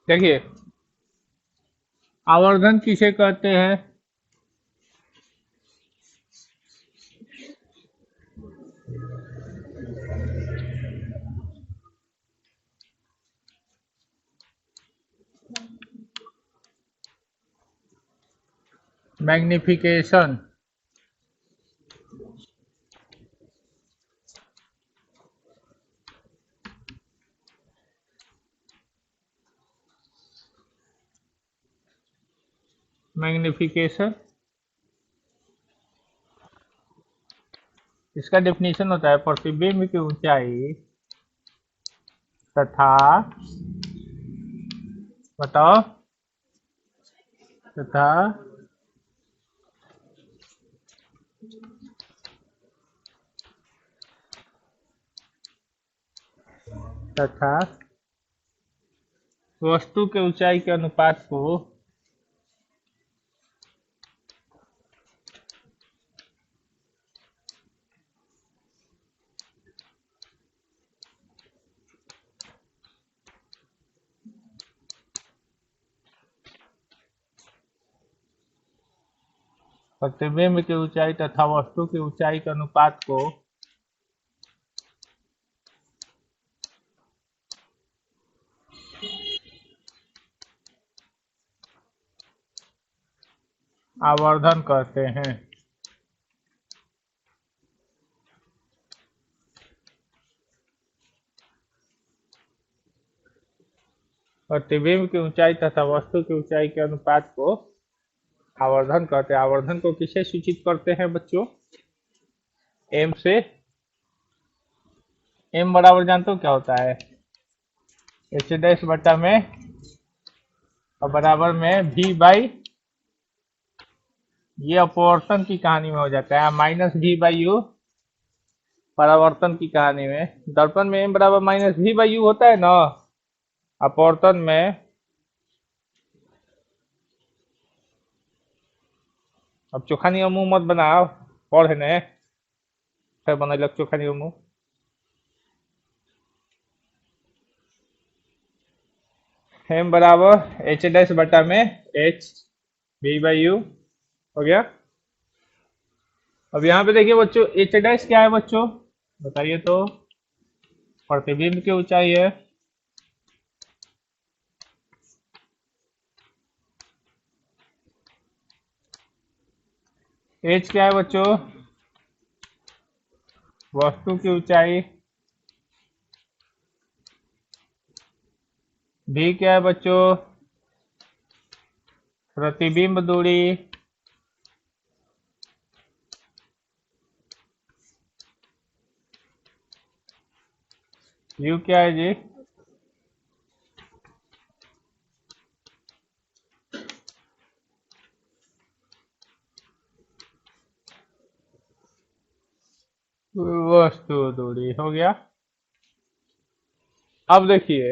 देखिए, आवर्धन किसे कहते हैं? मैग्निफिकेशन। मैग्निफिकेशन इसका डेफिनेशन होता है प्रतिबिंब की ऊंचाई तथा, बताओ, तथा तथा वस्तु के ऊंचाई के अनुपात को प्रतिबिंब की ऊंचाई तथा वस्तु की ऊंचाई के अनुपात को आवर्धन कहते हैं। प्रतिबिंब की ऊंचाई तथा वस्तु की ऊंचाई के अनुपात को आवर्धन कहते हैं। आवर्धन को किसे सूचित करते हैं बच्चों? एम से। एम बराबर जानते हो क्या होता है? एच डैश बटा में और बराबर में वी बाई, ये अपवर्तन की कहानी में हो जाता है, माइनस वी बाई यू परावर्तन की कहानी में। दर्पण में एम बराबर माइनस वी बाई यू होता है ना, अपवर्तन में। अब चोखा नहीं मुंह मत बनाओ, पढ़े ने फिर बनैलक चोखा नहीं मुंह। एम बराबर एच डैश बटा में एच वी बाई यू हो गया। अब यहाँ पे देखिए बच्चों, एच डैश क्या है बच्चों, बताइए तो? प्रतिबिंब की ऊंचाई है। एच क्या है बच्चों? वस्तु की ऊंचाई। भी क्या है बच्चों? प्रतिबिंब दूरी। यू क्या है जी? वस्तु दूरी हो गया। अब देखिए,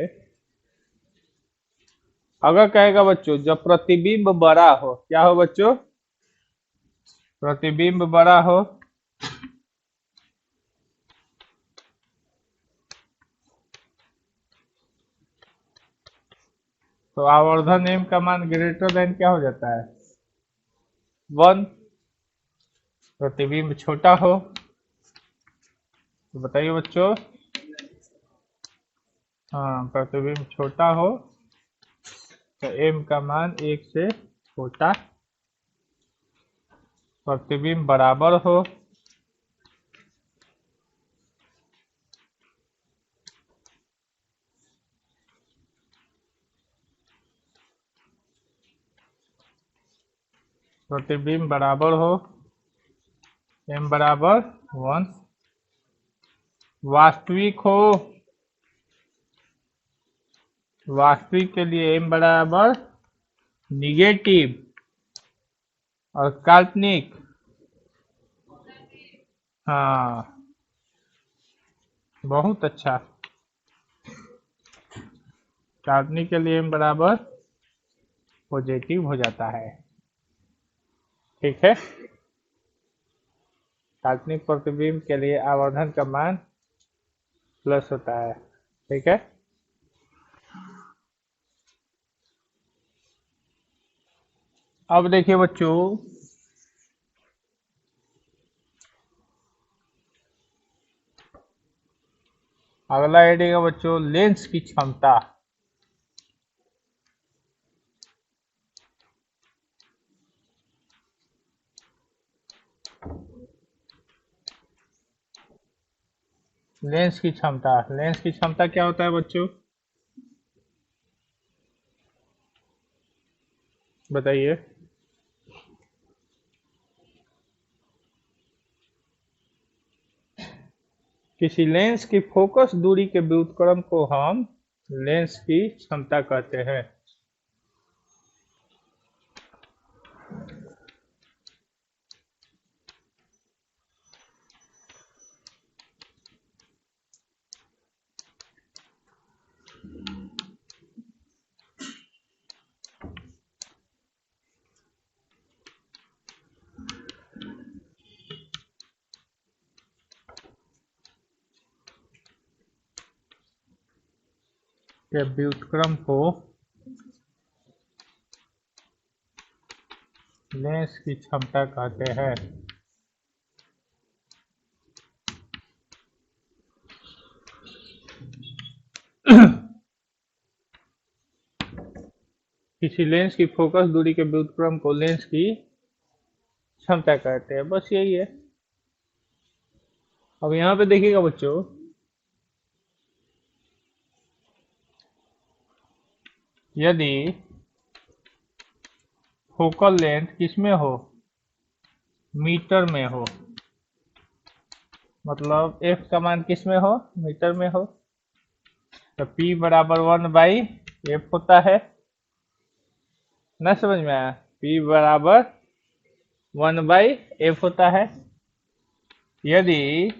अगर कहेगा बच्चों जब प्रतिबिंब बड़ा हो, क्या हो बच्चों? प्रतिबिंब बड़ा हो तो आवर्धन एम का मान ग्रेटर देन क्या हो जाता है? 1। प्रतिबिंब छोटा हो तो बताइए बच्चों? हाँ, प्रतिबिंब छोटा हो तो एम का मान 1 से छोटा। प्रतिबिंब बराबर हो प्रतिबिंब बराबर हो एम बराबर 1। वास्तविक हो, वास्तविक के लिए एम बराबर निगेटिव। और काल्पनिक, हाँ, बहुत अच्छा, काल्पनिक के लिए एम बराबर पॉजिटिव हो जाता है। ठीक है, काल्पनिक प्रतिबिंब के लिए आवर्धन का मान प्लस होता है। ठीक है, अब देखिए बच्चों, अगला हेडिंग है बच्चों लेंस की क्षमता। लेंस की क्षमता, लेंस की क्षमता क्या होता है बच्चों, बताइए। किसी लेंस की फोकस दूरी के व्युत्क्रम को हम लेंस की क्षमता कहते हैं। के व्युत्क्रम को लेंस की क्षमता कहते हैं। किसी लेंस की फोकस दूरी के व्युत्क्रम को लेंस की क्षमता कहते हैं, बस यही है। अब यहाँ पे देखिएगा बच्चों, यदि फोकल लेंथ किसमें हो, मीटर में हो, मतलब एफ का मान किसमें हो, मीटर में हो, तो P बराबर 1/f होता है ना, समझ में आया। P बराबर 1/f होता है। यदि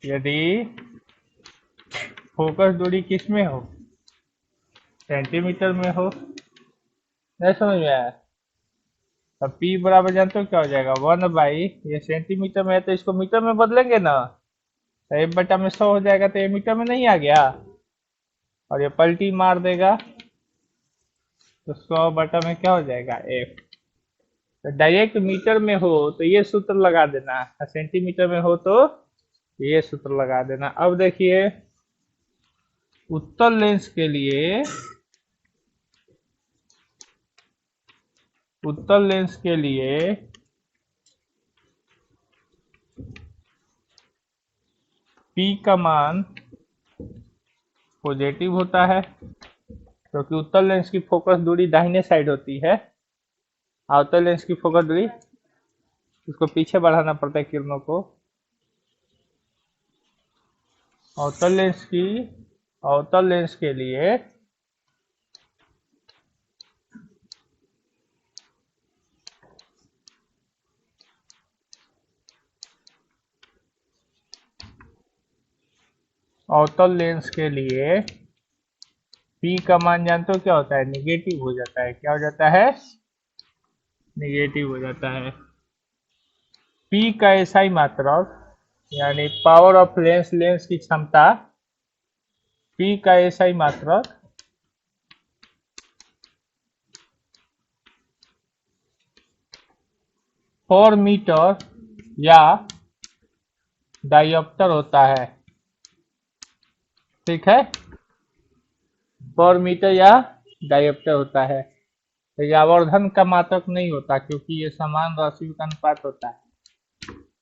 यदि फोकस दूरी किसमें हो, सेंटीमीटर में हो, नहीं समझ में आया। अब P बराबर जानते हो क्या हो जाएगा, 1/, ये सेंटीमीटर में है तो इसको मीटर में बदलेंगे ना, तो 1/100 हो जाएगा, तो ये मीटर में नहीं आ गया, और ये पलटी मार देगा तो 100 में क्या हो जाएगा, f। तो डायरेक्ट मीटर में हो तो ये सूत्र लगा देना, और सेंटीमीटर में हो तो ये सूत्र लगा देना। अब देखिए, उत्तल लेंस के लिए, उत्तल लेंस के लिए P का मान पॉजिटिव होता है, क्योंकि उत्तल लेंस की फोकस दूरी दाहिने साइड होती है, अवतल लेंस की फोकस दूरी, उसको पीछे बढ़ाना पड़ता है किरणों को। अवतल लेंस की, अवतल लेंस के लिए अवतल लेंस के लिए P का मान जानते हो क्या होता है, निगेटिव हो जाता है। क्या हो जाता है, निगेटिव हो जाता है। P का एसआई मात्रक, यानी पावर ऑफ लेंस, लेंस की क्षमता, P का एसआई मात्रक पर मीटर या डायोप्टर होता है, ठीक है, पर मीटर या डायोप्टर होता है। तो ये आवर्धन का मात्रक नहीं होता, क्योंकि ये समान राशियों का अनुपात होता है।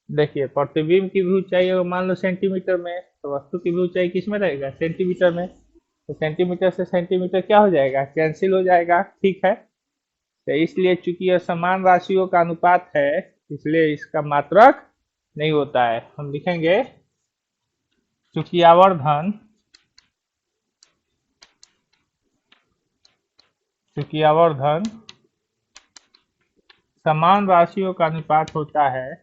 देखिए, प्रतिबिंब की भी ऊंचाई अगर मान लो सेंटीमीटर में, तो वस्तु की भी ऊंचाई किस में रहेगा, सेंटीमीटर में। तो सेंटीमीटर से सेंटीमीटर क्या हो जाएगा, कैंसिल हो जाएगा, ठीक है। तो इसलिए चूंकि यह समान राशियों का अनुपात है, इसलिए इसका मात्रक नहीं होता है। हम लिखेंगे, चूंकि आवर्धन, चूंकि आवर्धन समान राशियों का अनुपात होता है,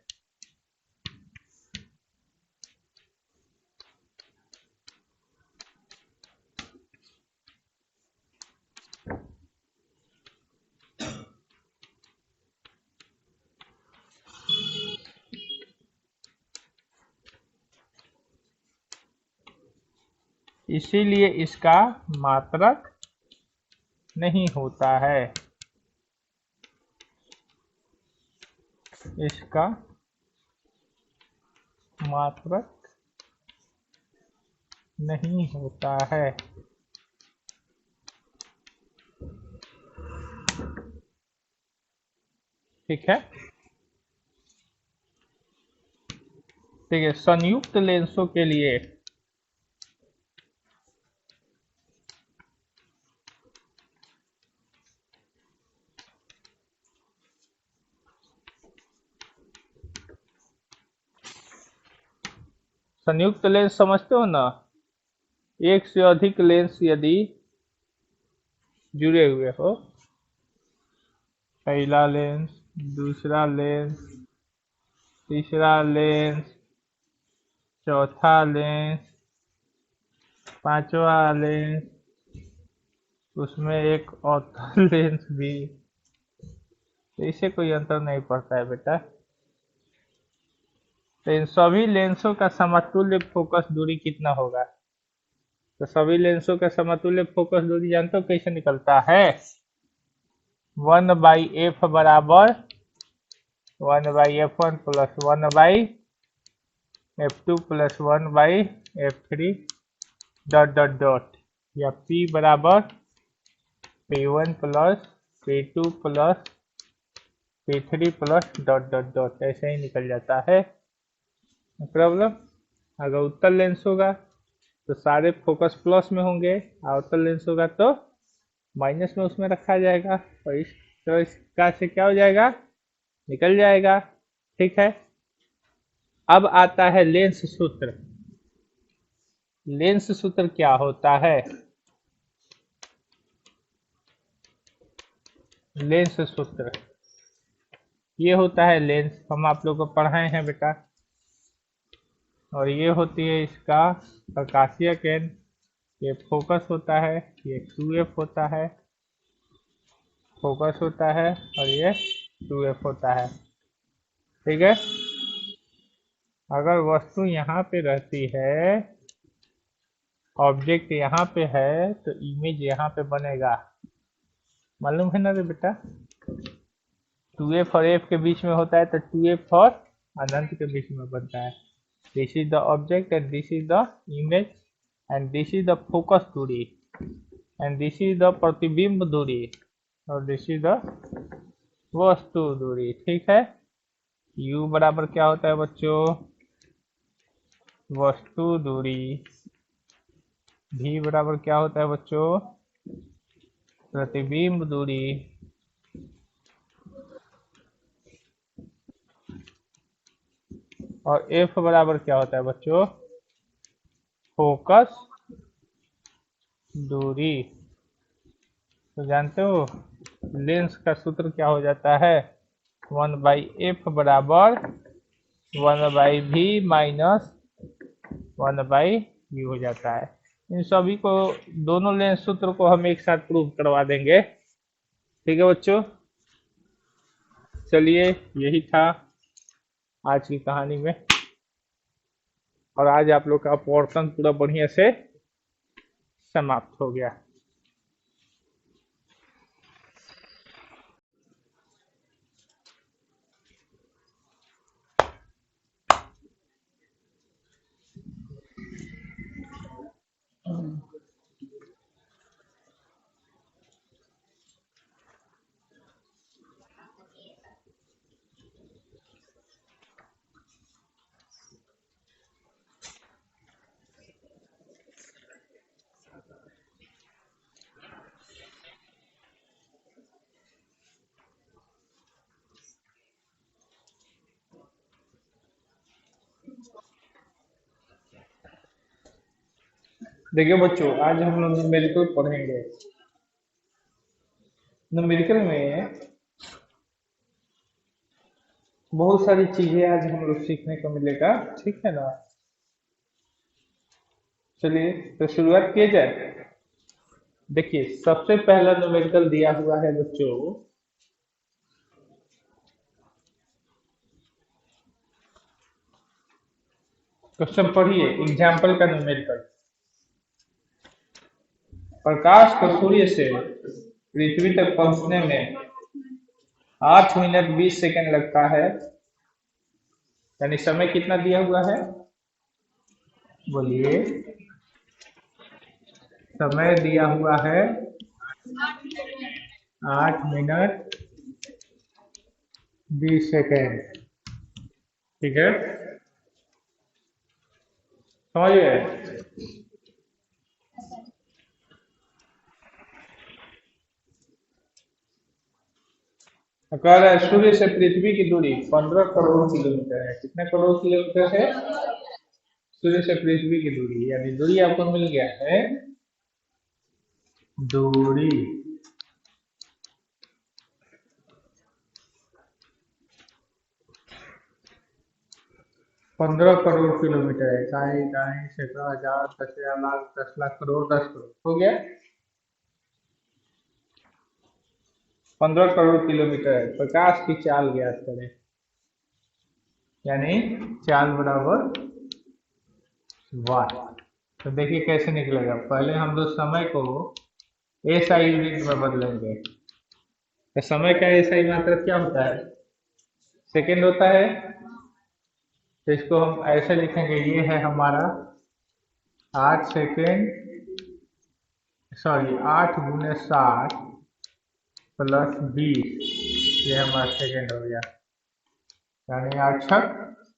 इसीलिए इसका मात्रक नहीं होता है। इसका मात्रक नहीं होता है। ठीक है, ठीक है। संयुक्त लेंसों के लिए संयुक्त लेंस समझते हो ना, एक से अधिक लेंस यदि जुड़े हुए हो, पहला लेंस, दूसरा लेंस, तीसरा लेंस, चौथा लेंस, पांचवा लेंस, उसमें एक और लेंस भी, तो इससे कोई अंतर नहीं पड़ता है बेटा। तो इन सभी लेंसों का समतुल्य फोकस दूरी कितना होगा? तो सभी लेंसों का समतुल्य फोकस दूरी जानते हो कैसे निकलता है? 1/f बराबर 1/f1 plus 1/f2 plus 1/f3 dot dot dot, या p बराबर p1 plus p2 plus p3 plus dot dot dot, ऐसे ही निकल जाता है। प्रॉब्लम, अगर उत्तल लेंस होगा तो सारे फोकस प्लस में होंगे, और उत्तल लेंस होगा तो माइनस में उसमें रखा जाएगा, और इस तो इसका से क्या हो जाएगा, निकल जाएगा। ठीक है, अब आता है लेंस सूत्र। लेंस सूत्र क्या होता है? लेंस सूत्र ये होता है लेंस, हम आप लोग को पढ़ाए हैं बेटा, और ये होती है इसका प्रकाशीय केंद्र, ये फोकस होता है, ये 2f होता है, फोकस होता है, और ये 2f होता है। ठीक है, अगर वस्तु यहाँ पे रहती है, ऑब्जेक्ट यहाँ पे है, तो इमेज यहाँ पे बनेगा, मालूम है ना रे बेटा? 2f और f के बीच में होता है, तो 2f और अनंत के बीच में बनता है। This is the object and this is the image and this is the focus दूरी एंड दिस इज द प्रतिबिंब दूरी और दिस इज द वस्तु दूरी। ठीक है, u बराबर क्या होता है बच्चों? वस्तु दूरी। v बराबर क्या होता है बच्चों? प्रतिबिंब दूरी। और f बराबर क्या होता है बच्चों? फोकस दूरी। तो जानते हो लेंस का सूत्र क्या हो जाता है? 1/f बराबर 1/v माइनस 1/u हो जाता है। इन सभी को, दोनों लेंस सूत्र को हम एक साथ प्रूव करवा देंगे। ठीक है बच्चों, चलिए यही था आज की कहानी में, और आज आप लोग का पोर्शन पूरा बढ़िया से समाप्त हो गया। देखिए बच्चों, आज हम लोग न्यूमेरिकल पढ़ेंगे। न्यूमेरिकल में बहुत सारी चीजें आज हम लोग सीखने को मिलेगा। ठीक है ना? चलिए तो शुरुआत किया जाए। देखिए, सबसे पहला न्यूमेरिकल दिया हुआ है बच्चों, क्वेश्चन पढ़िए, एग्जाम्पल का न्यूमेरिकल। प्रकाश को सूर्य से पृथ्वी तक पहुंचने में 8 मिनट 20 सेकंड लगता है, यानी समय कितना दिया हुआ है, बोलिए। समय दिया हुआ है 8 मिनट 20 सेकेंड। ठीक है, समझ गए। कह रहा है सूर्य से पृथ्वी की दूरी 15 करोड़ किलोमीटर है। कितने करोड़ किलोमीटर है सूर्य से पृथ्वी की दूरी, यानी दूरी आपको मिल गया है, दूरी 15 करोड़ किलोमीटर है। इकाई, इकाई, सैकड़ा, हजार, 10,000, लाख, 10 लाख, करोड़, 10 करोड़ हो गया। 15 करोड़ किलोमीटर है। प्रकाश की चाल ज्ञात करें, यानी चाल बराबर वाट। तो देखिए कैसे निकलेगा। पहले हम लोग समय को एसआई यूनिट में बदलेंगे। तो समय का एसआई मात्रक क्या होता है, सेकेंड होता है। तो इसको हम ऐसे लिखेंगे, ये है हमारा 8 सेकेंड, सॉरी 8 × 60 + 20, ये हमारा सेकेंड हो गया। यानी 8×6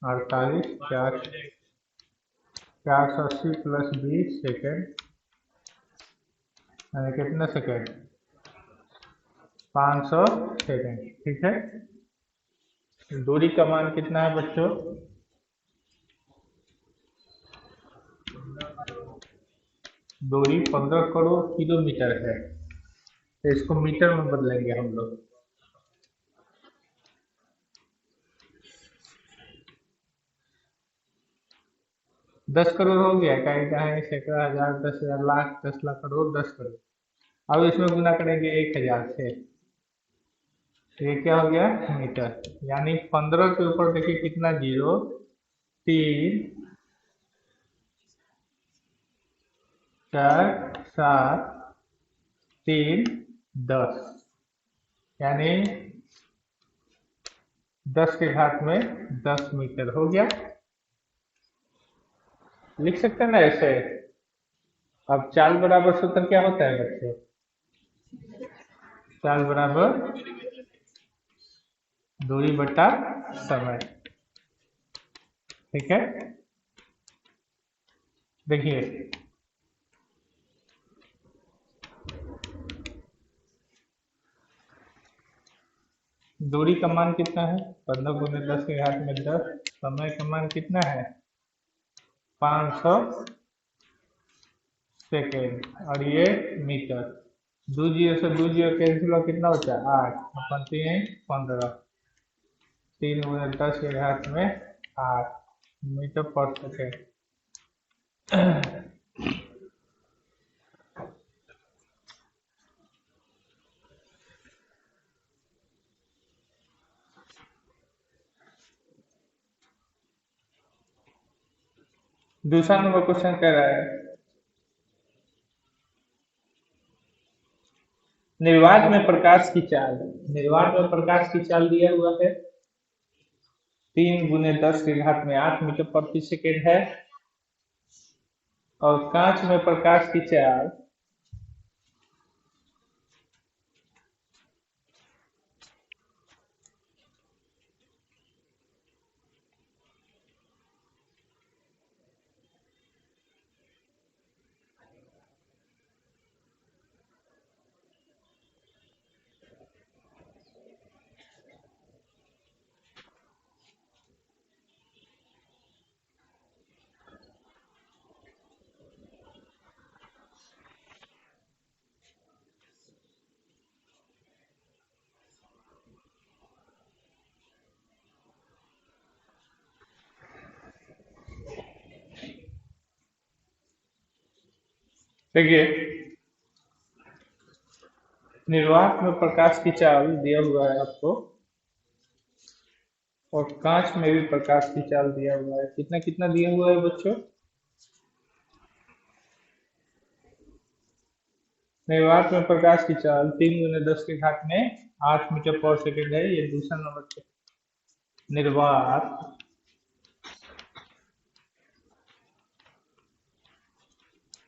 = 48, 480 + 20 सेकेंड, यानी कितने सेकेंड, 500 सेकेंड। ठीक है, दूरी का मान कितना है बच्चों, दूरी 15 करोड़ किलोमीटर है। तो इसको मीटर में बदलेंगे हम लोग। 10 करोड़ हो गया, कहीं कहीं सैकड़ा, हजार, 10,000, लाख, 10 लाख, करोड़, 10 करोड़। अब इसमें गुना करेंगे 1,000 से, ये क्या हो गया, मीटर। यानी 15 के ऊपर देखिए कितना जीरो, 3, 4, 7, 3, 10, यानी 10 के घात में 10 मीटर हो गया। लिख सकते हैं ना ऐसे। अब चाल बराबर सूत्र क्या होता है बच्चों, चाल बराबर दूरी बटा समय। ठीक है, देखिए दूरी का मान कितना है, 15 × 10 के घात में 10। समय का मान कितना है, 500 सेकेंड, और ये मीटर। 2 जीरो से 2 जीरो कैंसिल हुआ, कितना बचा, 8, अपन 3×15, 3 × 10 के घात में 8 मीटर पर सेकेंड। दूसरा नंबर क्वेश्चन कह रहा है, निर्वात में प्रकाश की चाल। निर्वात में प्रकाश की चाल दिया हुआ है 3 × 10 के घात में 8 मीटर प्रति सेकेंड है। और कांच में प्रकाश की चाल देखिए, निर्वात में प्रकाश की चाल दिया हुआ है आपको, और कांच में भी प्रकाश की चाल दिया हुआ है। कितना कितना दिया हुआ है बच्चों, निर्वात में प्रकाश की चाल 3 × 10 के घात में 8 मीटर पर सेकेंड है। ये दूसरा नंबर है, निर्वात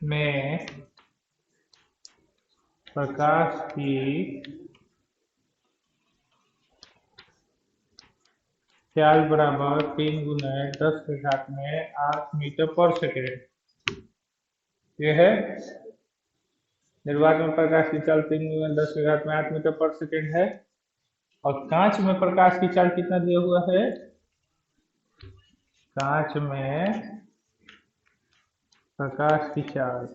में प्रकाश की चाल बराबर 3 × 10⁻⁸ ये है निर्वात में प्रकाश की चाल 3 × 10⁸ है। और कांच में प्रकाश की चाल कितना दिया हुआ है? कांच में प्रकाश की चाल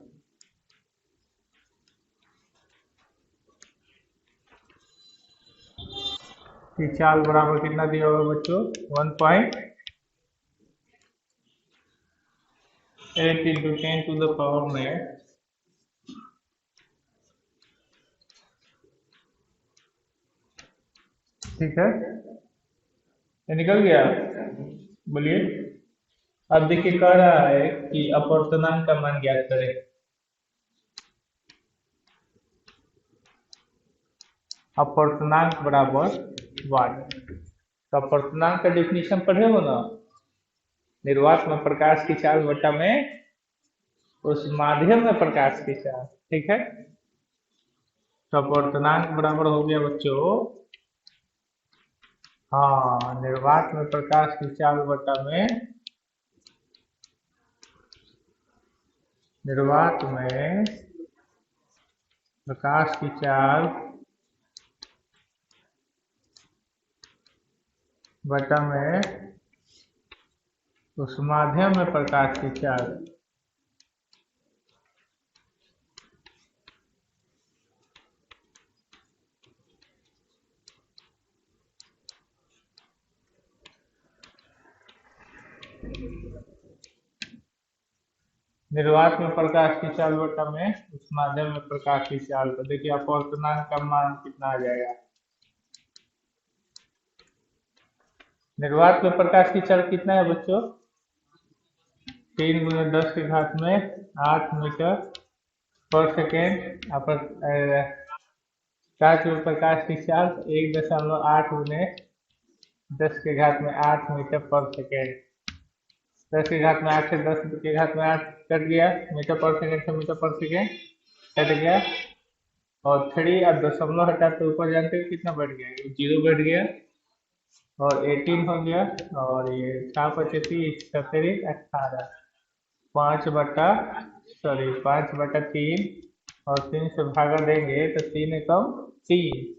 बराबर कितना दिया हुआ बच्चों? 1.8 × 10⁻⁹ ठीक है, ये निकल गया। बोलिए। अब देखिए कह रहा है कि अपवर्तनांक का मान ज्ञात करें। अपवर्तनांक बराबर वाट। तो अपवर्तनांक का डेफिनेशन पढ़े हो ना? निर्वात में प्रकाश की चाल बटा में उस माध्यम में प्रकाश की चाल। ठीक है, तो अपवर्तनांक बराबर हो गया बच्चों, हाँ, निर्वात में प्रकाश की चाल बटा में निर्वात में प्रकाश की चाल बटा में उस माध्यम में प्रकाश की चाल। निर्वात में प्रकाश की चाल बटा में उस माध्यम में प्रकाश की चाल। तो देखिए अपवर्तनांक का मान कितना आ जाएगा? निर्वात में प्रकाश की चाल कितना है बच्चों? 3 × 10⁻⁸ कांच में प्रकाश की चाल 1.8 × 10⁸ मीटर/सेकेंड। 10⁻⁸ से 10⁻8 कट गया, मीटर/सेकेंड से मीटर/सेकेंड कट गया। और 3 और दशमलव हटा तो ऊपर जानते हो कितना बढ़ गया? 0 बढ़ गया और 18 हो गया। और ये 4×5=18, 5/3 और 3 से भागा देंगे तो 3 एकम 3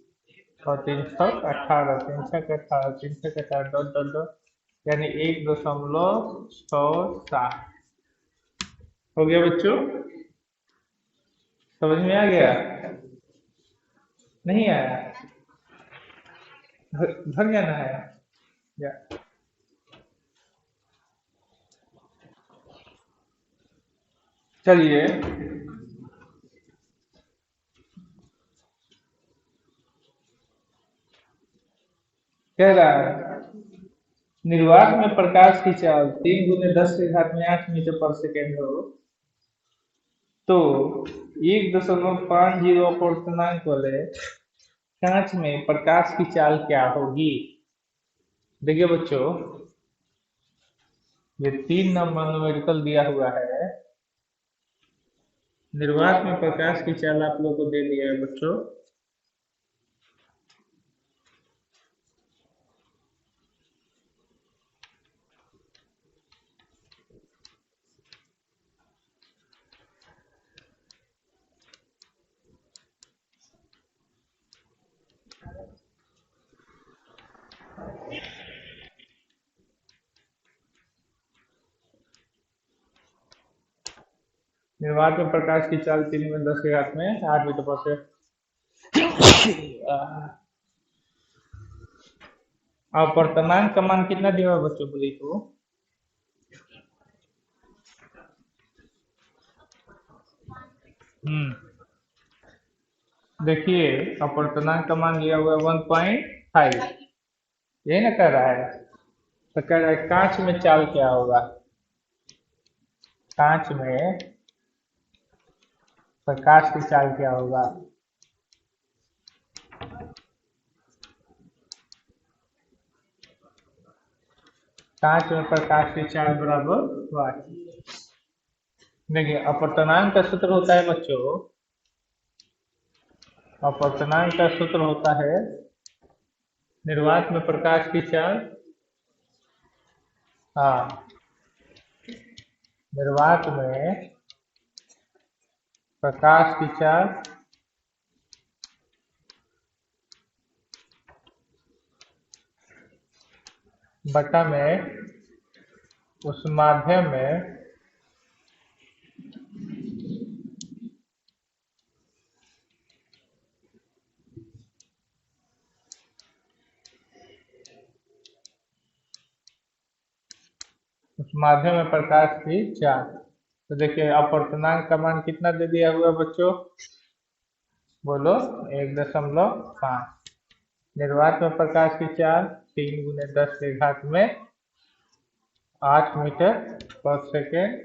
और 318, 3×18, 3×18 डॉट डॉट डॉट, यानी 1.67 हो गया बच्चों। समझ में आ गया? नहीं आया? भर जाना है या? चलिए, कह रहा है निर्वात में प्रकाश की चाल 3 × 10⁸ मीटर/सेकेंड हो तो 1.50 अपवर्तनांक वाले कांच में प्रकाश की चाल क्या होगी? देखिए बच्चों, ये 3 नंबर न्यूमेरिकल दिया हुआ है। निर्वात में प्रकाश की चाल आप लोगों को दे दिया है बच्चों। निर्वात में प्रकाश की चाल 3 × 10⁸ मीटर/सेकेंड। अपवर्तनांक का मान कितना दिया हुआ बच्चों? बोलिए तो। देखिए अपवर्तनांक का मान लिया हुआ है 1.5, यही ना कह रहा है? तो कह रहा है कांच में चाल क्या होगा? कांच में प्रकाश की चाल क्या होगा? कांच में प्रकाश की चाल बराबर वाट। देखिए अपवर्तनांक का सूत्र होता है बच्चों, अपवर्तनांक का सूत्र होता है निर्वात में प्रकाश की चाल, हाँ, निर्वात में प्रकाश की चाल बटा में उस माध्यम में प्रकाश की चाल। तो देखिए अपवर्तनांक का मान कितना दे दिया हुआ बच्चों, बोलो 1.5। निर्वात में प्रकाश की चाल 3 गुने 10 के घात में 8 मीटर पर सेकेंड।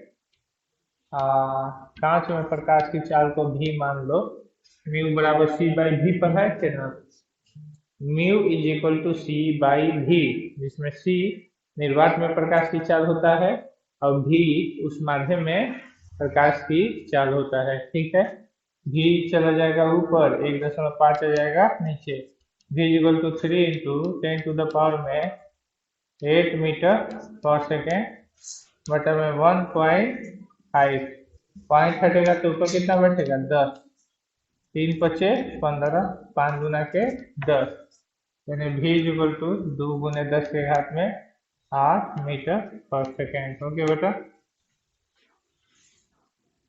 कांच में प्रकाश की चाल को भी मान लो, म्यू बराबर सी बाई भी पढ़ाए थे ना, mu is equal to C by V, जिसमें सी निर्वात में प्रकाश की चाल होता है और भी उस माध्यम में प्रकाश की चाल होता है। ठीक है, भी चला जाएगा ऊपर, 1.5 आ जाएगा नीचे, V equal to 3 into 10 to the power में 8 मीटर पर सेकेंड बटा में 1.5, पॉइंट हटेगा तो ऊपर कितना बैठेगा 10, 3×5 = 15, 5 गुना के 10, यानी भी इक्वल टू 2 गुने 10 के घात में 8 मीटर पर सेकेंड। ओके बेटा,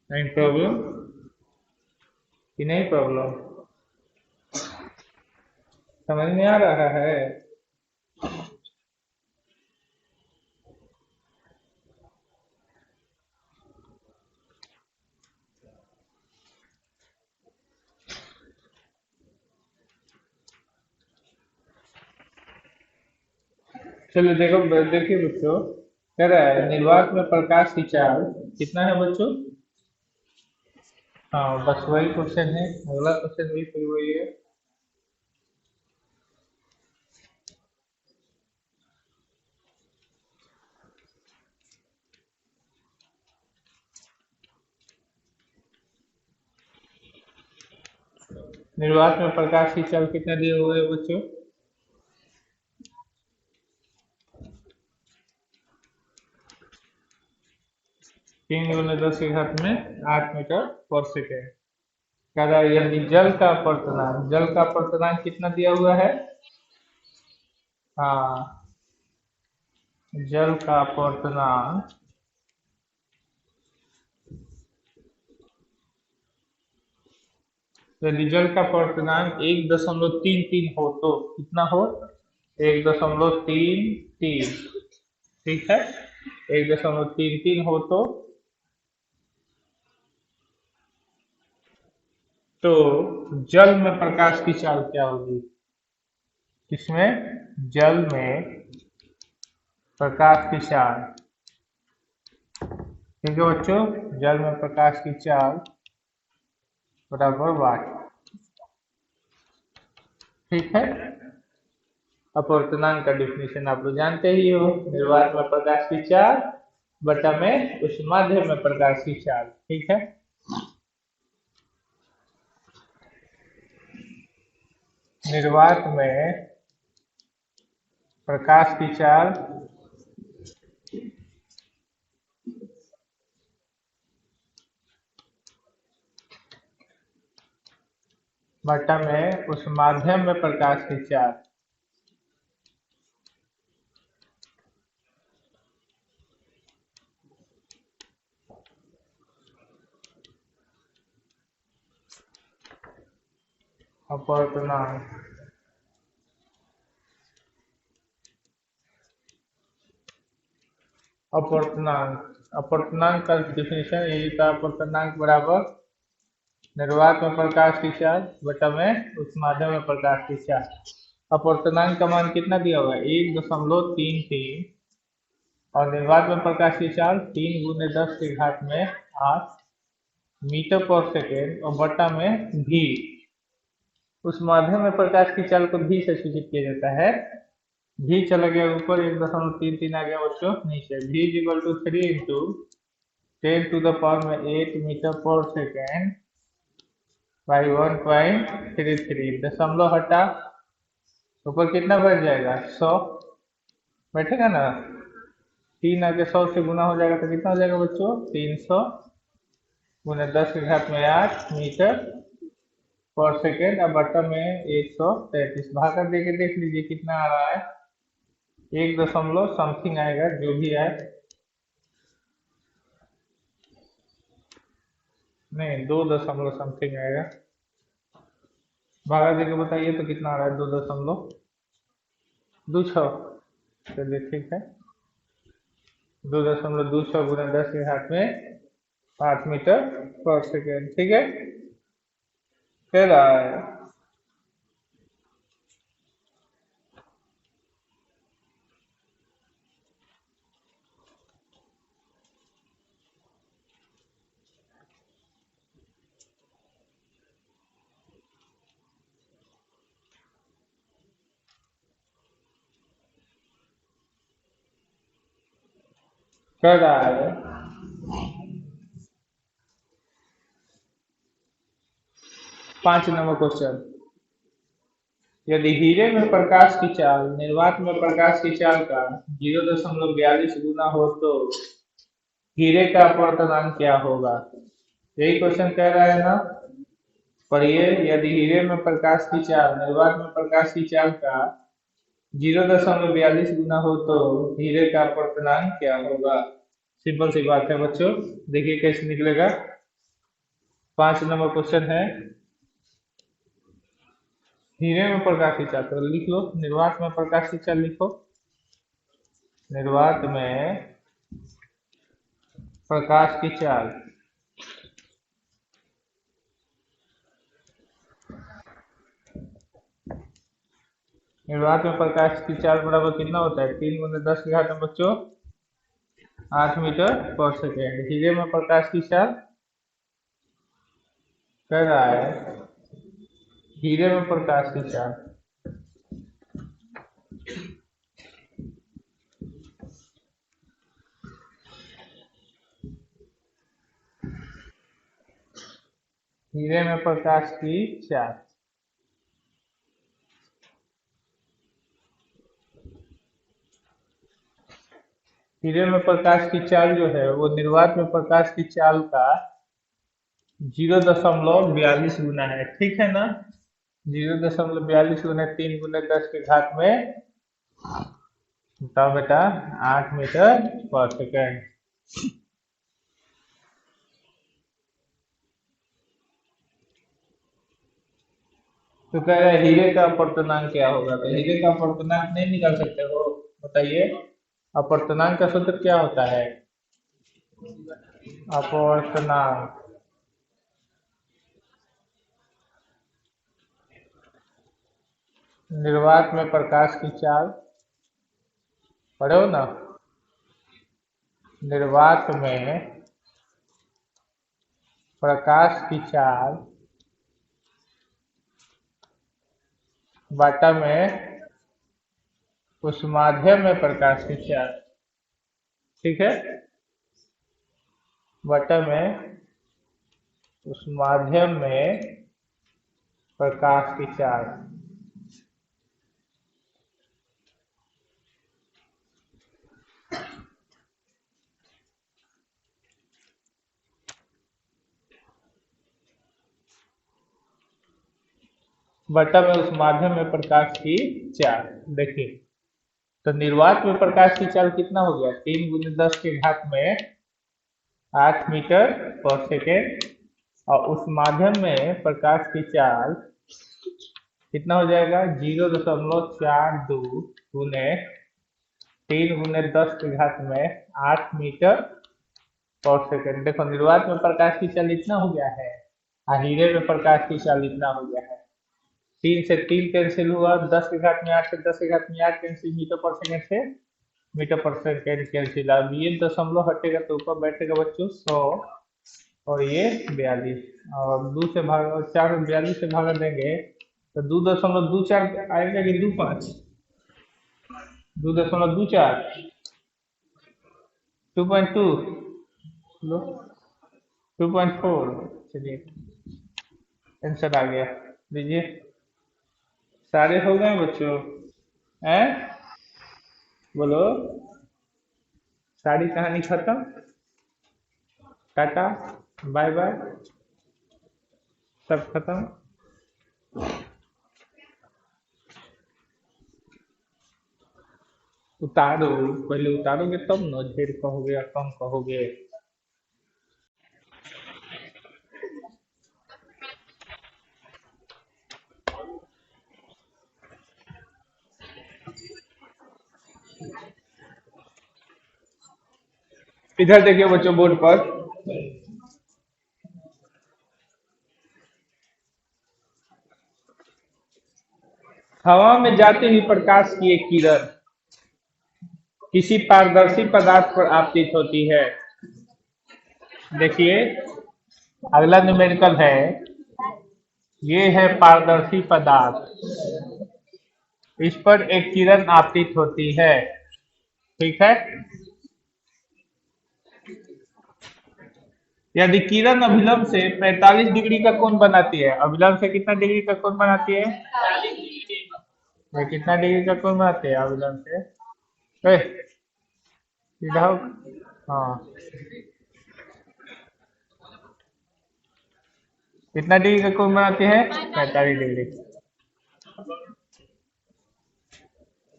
नहीं प्रॉब्लम कि नहीं प्रॉब्लम, समझ में आ रहा है? चलो देखो, देखिए बच्चों, कह रहा है निर्वात में प्रकाश की चाल कितना है बच्चों, हाँ बस वही क्वेश्चन है, अगला क्वेश्चन भी फिर वही है। निर्वात में प्रकाश की चाल कितना दिए हुए है बच्चों, 3 गुने 10 के घात में 8 मीटर पर सेकेंड। कह रहा है यदि जल का अपवर्तनांक, जल का अपवर्तनांक कितना दिया हुआ है, हाँ, जल का अपवर्तनांक यदि जल का अपवर्तनांक 1.33 हो तो कितना हो, 1.33, ठीक है, 1.33 हो तो जल में प्रकाश की चाल क्या होगी, किसमें, जल में प्रकाश की चाल, ठीक है बच्चों, जल में प्रकाश की चाल बराबर वाट, ठीक है। अपवर्तनांक का डिफिनेशन आप लोग जानते ही हो, निर्वात में प्रकाश की चाल बटा में उस माध्यम में प्रकाश की चाल, ठीक है। निर्वात में प्रकाश की चाल बटा में उस माध्यम में प्रकाश की चाल, अपवर्तनांक, अपवर्तनांक का डिफिनेशन यही था, अपवर्तनांक बराबर निर्वात में प्रकाश की चाल बटा में उस माध्यम में प्रकाश की चाल। अपवर्तनांक का मान कितना दिया हुआ है, 1.33, और निर्वात में प्रकाश की चाल 3 गुने 10 के घात में 8 मीटर पर सेकेंड और बटा में भी, उस माध्यम में प्रकाश की चाल को भी से सूचित किया जाता है, भी चला गया ऊपर, 1.33 आ गया बच्चों नीचे, V equal to 3 into 10⁻⁸ by 1.33 दशमलव हटा, ऊपर कितना बढ़ जाएगा 100, बैठेगा ना, 3 आगे 100 से गुना हो जाएगा तो कितना हो जाएगा बच्चों 300 गुना 10⁻⁸ अब बटा में 133 भागा दे के देख लीजिए कितना आ रहा है, 1 दशमलव समथिंग आएगा जो भी है, नहीं 2 दशमलव समथिंग आएगा, भागा देके बताइए तो कितना आ रहा है 2.26, चलिए ठीक है, 2.26 गुना 10⁻⁸ ठीक है, कह रहा है कह रहा है 5 नंबर क्वेश्चन, यदि हीरे में प्रकाश की चाल निर्वात में प्रकाश की चाल का 0.42 गुना हो तो हीरे का अपवर्तनांक क्या होगा, यही क्वेश्चन कह रहा है ना, पढ़िए, यदि हीरे में प्रकाश की चाल निर्वात में प्रकाश की चाल का 0.42 गुना हो तो हीरे का अपवर्तनांक क्या होगा, सिंपल सी बात है बच्चों, देखिए कैसे निकलेगा, 5 नंबर क्वेश्चन है, हीरे में प्रकाश की चाल तो लिख लो, निर्वात में प्रकाश की चाल लिखो, निर्वात में प्रकाश की चाल, निर्वात में प्रकाश की चाल बराबर कितना होता है 3 गुना 10 की घात में बच्चों 8 मीटर पर सेकेंड, हीरे में प्रकाश की चाल कह रहा है, हीरे में प्रकाश की चाल हीरे में प्रकाश की चाल, हीरे में प्रकाश की चाल जो है वो निर्वात में प्रकाश की चाल का 0.42 गुना है, ठीक है ना, 0.42 गुना 3 गुना 10 के घात में बताओ बेटा 8 मीटर पर सेकेंड, तो कह रहे हैं हीरे का अपवर्तनांक क्या होगा, तो हीरे का अपवर्तनांक नहीं निकाल सकते हो, बताइए अपवर्तनांक का सूत्र क्या होता है, अपवर्तनांक निर्वात में प्रकाश की चाल, पढ़े हो ना, निर्वात में प्रकाश की चाल बटा में उस माध्यम में प्रकाश की चाल, ठीक है, बटा में उस माध्यम में प्रकाश की चाल, बटा में उस माध्यम में प्रकाश की चाल, देखिए तो निर्वात में प्रकाश की चाल कितना हो गया 3 गुना 10 के घात में 8 मीटर पर सेकेंड, और उस माध्यम में प्रकाश की चाल कितना हो जाएगा 0.42 गुने 3 गुने 10 के घात में 8 मीटर पर सेकेंड, देखो निर्वात में प्रकाश की चाल इतना हो गया है और हीरे में प्रकाश की चाल इतना हो गया है, 3 से 3 कैंसिल हुआ, 10 के घात में 8 से 10 के घात में 8 कैंसिल, मीटर पर सेकेंड से मीटर पर सेकेंड कैंसिल, अब ये दशमलव हटेगा तो ऊपर बैठेगा बच्चों 100 और ये 42, और 2 से भाग 4 42 से भागा देंगे तो 2.24 आएगा कि 25, 2.24 2.2 लो 2.4। चलिए आंसर आ गया। लीजिए। सारे हो गए बच्चों? हैं? बोलो। सारी कहानी खत्म। टाटा। Bye bye. सब खत्म। उतारो। पहले उतारोगे तब न ढेर कहोगे या कम कहोगे। इधर देखिए बच्चों बोर्ड पर। हवा में जाते ही प्रकाश की एक किरण किसी पारदर्शी पदार्थ पर आपतित होती है। देखिए अगला न्यूमेरिकल है। ये है पारदर्शी पदार्थ। इस पर एक किरण आपतित होती है। ठीक है। यदि किरण अभिलंब से 45 डिग्री का कोण बनाती है। अभिलंब से कितना डिग्री का कोण बनाती है? ये कितना डिग्री का कोण बनाती है अभिलंब से? ए, सीधा हो। हाँ। कितना डिग्री का कोण बनाती है? 45 डिग्री।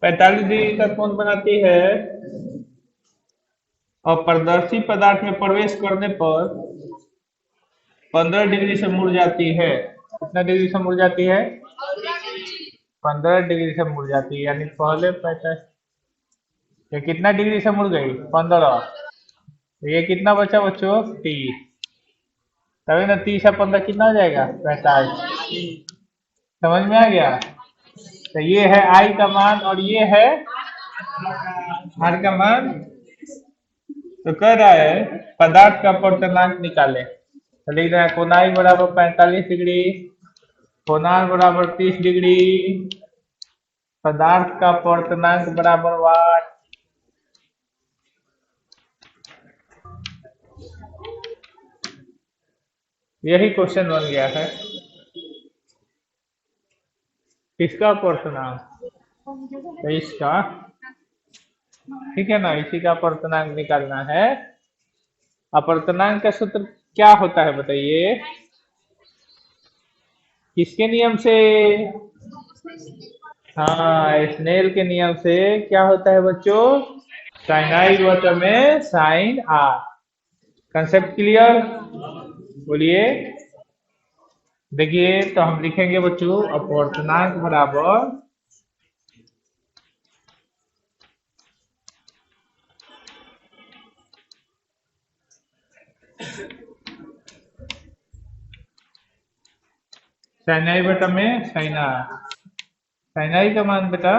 45 डिग्री का कोण बनाती है। और पारदर्शी पदार्थ में प्रवेश करने पर 15 डिग्री से मुड़ जाती है। कितना डिग्री से मुड़ जाती है? 15 डिग्री से मुड़ जाती है। यानी पहले 45। ये कितना डिग्री से मुड़ गई? 15। तो ये कितना बचा बच्चों? 30। तभी ना 30 और 15 कितना हो जाएगा? 45। समझ में आ गया? तो ये है आई का मान और ये है आर का मान। तो कह रहा है पदार्थ का अपर्तनांक निकाले। तो लिख रहे हैं कोनाई बराबर 45 डिग्री, कोणार्क बराबर 30 डिग्री, पदार्थ का अपर्तनांक बराबर वाट। यही क्वेश्चन बन गया है। किसका अपर्तनांक? तो इसका। ठीक है ना, इसी का अपर्तनांक निकालना है। अपर्तनांक का सूत्र क्या होता है बताइए? किसके नियम से? हाँ, स्नेल के नियम से। क्या होता है बच्चों? साइन आई बटा में साइन आर। Concept clear? बोलिए। देखिए तो हम लिखेंगे बच्चों अपवर्तनांक बराबर साइन आई बटा में साइन आर। साइन आई का मान बेटा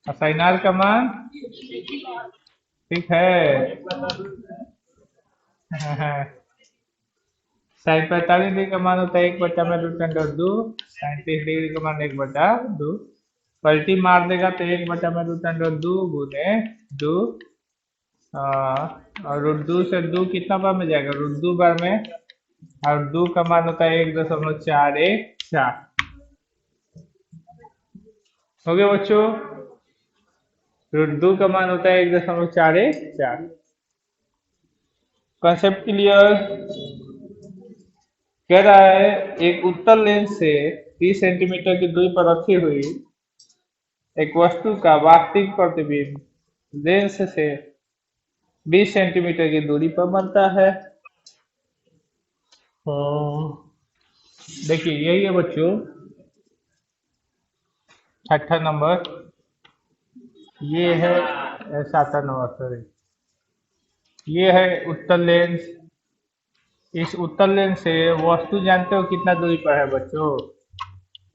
और साइन आर का मान। ठीक है। साइन 45 डिग्री का मान होता है 1 बटा में रूट अंडर 2। साइन 30 डिग्री का मान 1 बटा 2। पलटी मार देगा तो 1 बटा में रूट अंडर 2 गुने 2। और रूट 2 से 2 कितना बार में जाएगा? रूट 2 बार में। और 2 का मान होता है 1.414। हो गया बच्चों? रूट 2 का मान होता है 1.414। Concept clear? कह रहा है एक उत्तल लेंस से 30 सेंटीमीटर की दूरी पर रखी हुई एक वस्तु का वास्तविक प्रतिबिंब लेंस से 20 सेंटीमीटर की दूरी पर बनता है। देखिए यही है बच्चों 6 नंबर। ये है 7 नंबर सॉरी। ये है उत्तल लेंस। इस उत्तल लेंस से वस्तु जानते हो कितना दूरी पर है बच्चों?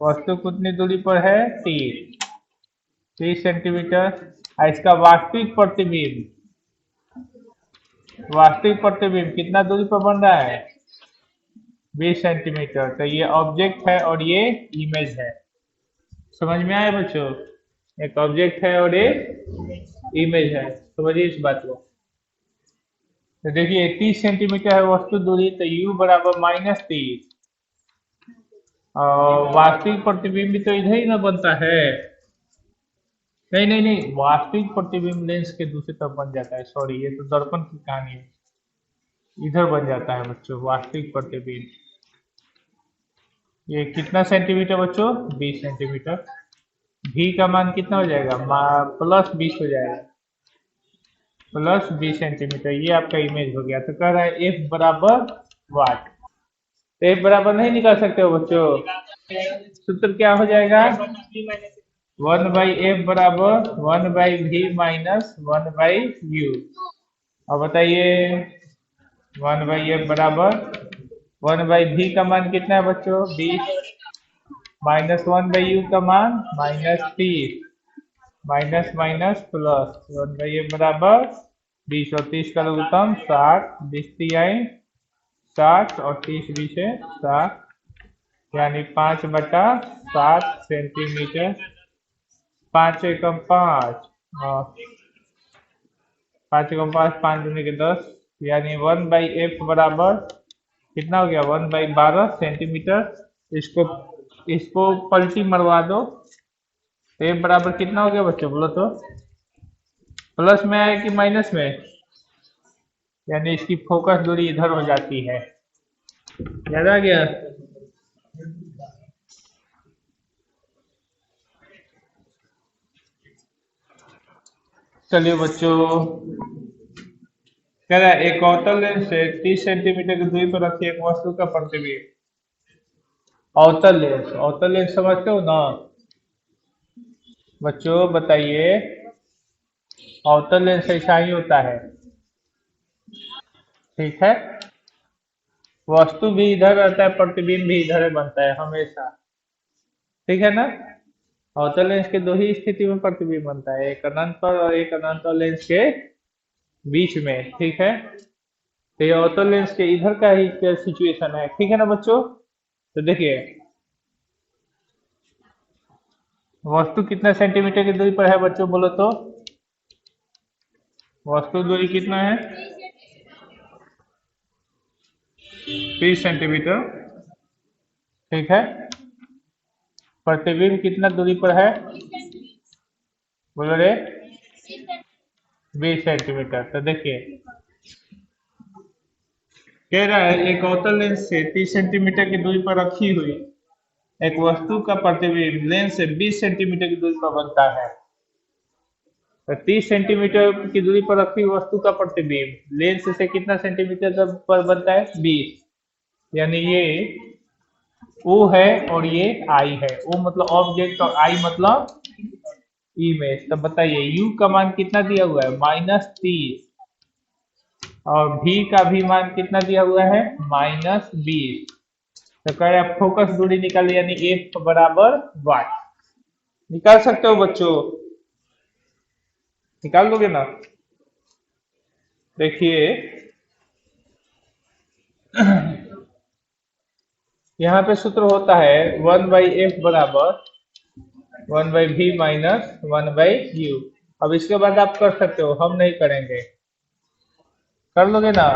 वस्तु कितनी दूरी पर है? 30 सेंटीमीटर। और इसका वास्तविक प्रतिबिंब कितना दूरी पर बन रहा है? 20 सेंटीमीटर। तो ये ऑब्जेक्ट है और ये इमेज है। समझ में आया बच्चों? एक ऑब्जेक्ट है और एक इमेज है। समझिए इस बात को। तो देखिए 30 सेंटीमीटर है वस्तु दूरी, तो u बराबर -30। और वास्तविक प्रतिबिंब भी तो इधर ही ना बनता है। नहीं नहीं नहीं, वास्तविक प्रतिबिंब लेंस के दूसरी तरफ बन जाता है, सॉरी ये तो दर्पण की कहानी है। इधर बन जाता है बच्चों वास्तविक प्रतिबिंब। ये कितना सेंटीमीटर बच्चों? 20 सेंटीमीटर। भी का मान कितना हो जाएगा? +20 हो जाएगा। +20 सेंटीमीटर, ये आपका इमेज हो गया। तो कह रहा है F बराबर वाट। तो F बराबर नहीं निकाल सकते हो बच्चों? सूत्र क्या हो जाएगा? 1/f बराबर 1/v माइनस 1/u। अब बताइए 1/f बराबर 1/v का मान कितना है बच्चों? 20 माइनस 1/u का मान -30, माइनस माइनस प्लस 1/f बराबर 20 और 30 का लघुत्तम 60, 20 आई 60 और 30 20 है 60, यानी 5/7 सेंटीमीटर। 5 एकम 5 और 5 एकम 5, 5 दूनी के 10, यानी 1/f बराबर कितना हो गया? 1/12 सेंटीमीटर। इसको पलटी मरवा दो तो f बराबर कितना हो गया बच्चों? बोलो तो। प्लस में आए कि माइनस में? यानी इसकी फोकस दूरी इधर हो जाती है। याद आ गया? चलिए बच्चों, कह रहा है एक अवतल लेंस से 30 सेंटीमीटर की दूरी पर रखी एक वस्तु का प्रतिबिंब। अवतल लेंस समझते हो ना बच्चों? बताइए, अवतल लेंस ऐसा ही होता है, ठीक है? वस्तु भी इधर रहता है, प्रतिबिंब भी इधर बनता है हमेशा, ठीक है ना? अवतल लेंस के दो ही स्थिति में प्रतिबिंब बनता है, एक अनंत पर और एक अनंत लेंस के बीच में, ठीक है? तो ये अवतल लेंस के इधर का ही सिचुएशन है, ठीक है ना बच्चों? तो देखिए वस्तु कितना सेंटीमीटर की दूरी पर है बच्चों? बोलो तो। वस्तु दूरी कितना है? 30 सेंटीमीटर, ठीक है। प्रतिबिंब कितना दूरी पर है? बोलो रे। 20 सेंटीमीटर। तो देखिए कह रहा है एक अवतल लेंस से 30 सेंटीमीटर की दूरी पर रखी हुई एक वस्तु का प्रतिबिंब लेंस से 20 सेंटीमीटर की दूरी पर बनता है। तो 30 सेंटीमीटर की दूरी पर रखी वस्तु का प्रतिबिंब लेंस से कितना सेंटीमीटर पर बनता है? 20। यानी ये O है और ये I है। O मतलब ऑब्जेक्ट और I मतलब इमेज। तो बताइए U का मान कितना दिया हुआ है? -30। और V का भी मान कितना दिया हुआ है? -20। तो कह रहे हैं फोकस दूरी निकालिए, यानी F बराबर वाट। निकाल सकते हो बच्चों? निकाल दोगे ना? देखिए यहाँ पे सूत्र होता है 1/f बराबर 1/v माइनस 1/u। अब इसके बाद आप कर सकते हो, हम नहीं करेंगे। कर लोगे ना?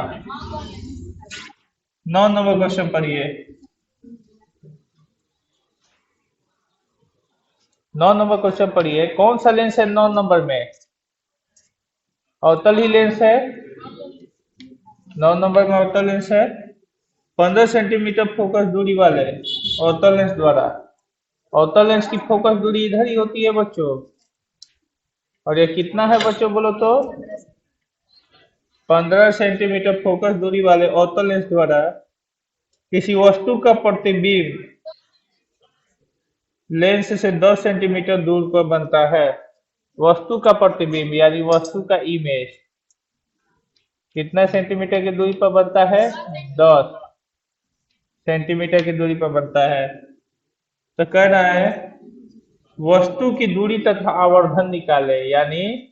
9 नंबर क्वेश्चन पढ़िए। 9 नंबर क्वेश्चन पढ़िए। कौन सा लेंस है 9 नंबर में? अवतल ही लेंस है। 9 नंबर में अवतल लेंस है। 15 सेंटीमीटर फोकस दूरी वाले अवतल लेंस द्वारा। अवतल लेंस की फोकस दूरी इधर ही होती है बच्चों। और ये कितना है बच्चों? बोलो तो। 15 सेंटीमीटर फोकस दूरी वाले अवतल लेंस द्वारा किसी वस्तु का प्रतिबिंब लेंस से 10 सेंटीमीटर दूर पर बनता है। वस्तु का प्रतिबिंब यानी वस्तु का इमेज कितना सेंटीमीटर की दूरी पर बनता है? 10 सेंटीमीटर की दूरी पर बनता है। तो कह रहा है वस्तु की दूरी तथा आवर्धन निकाले, यानी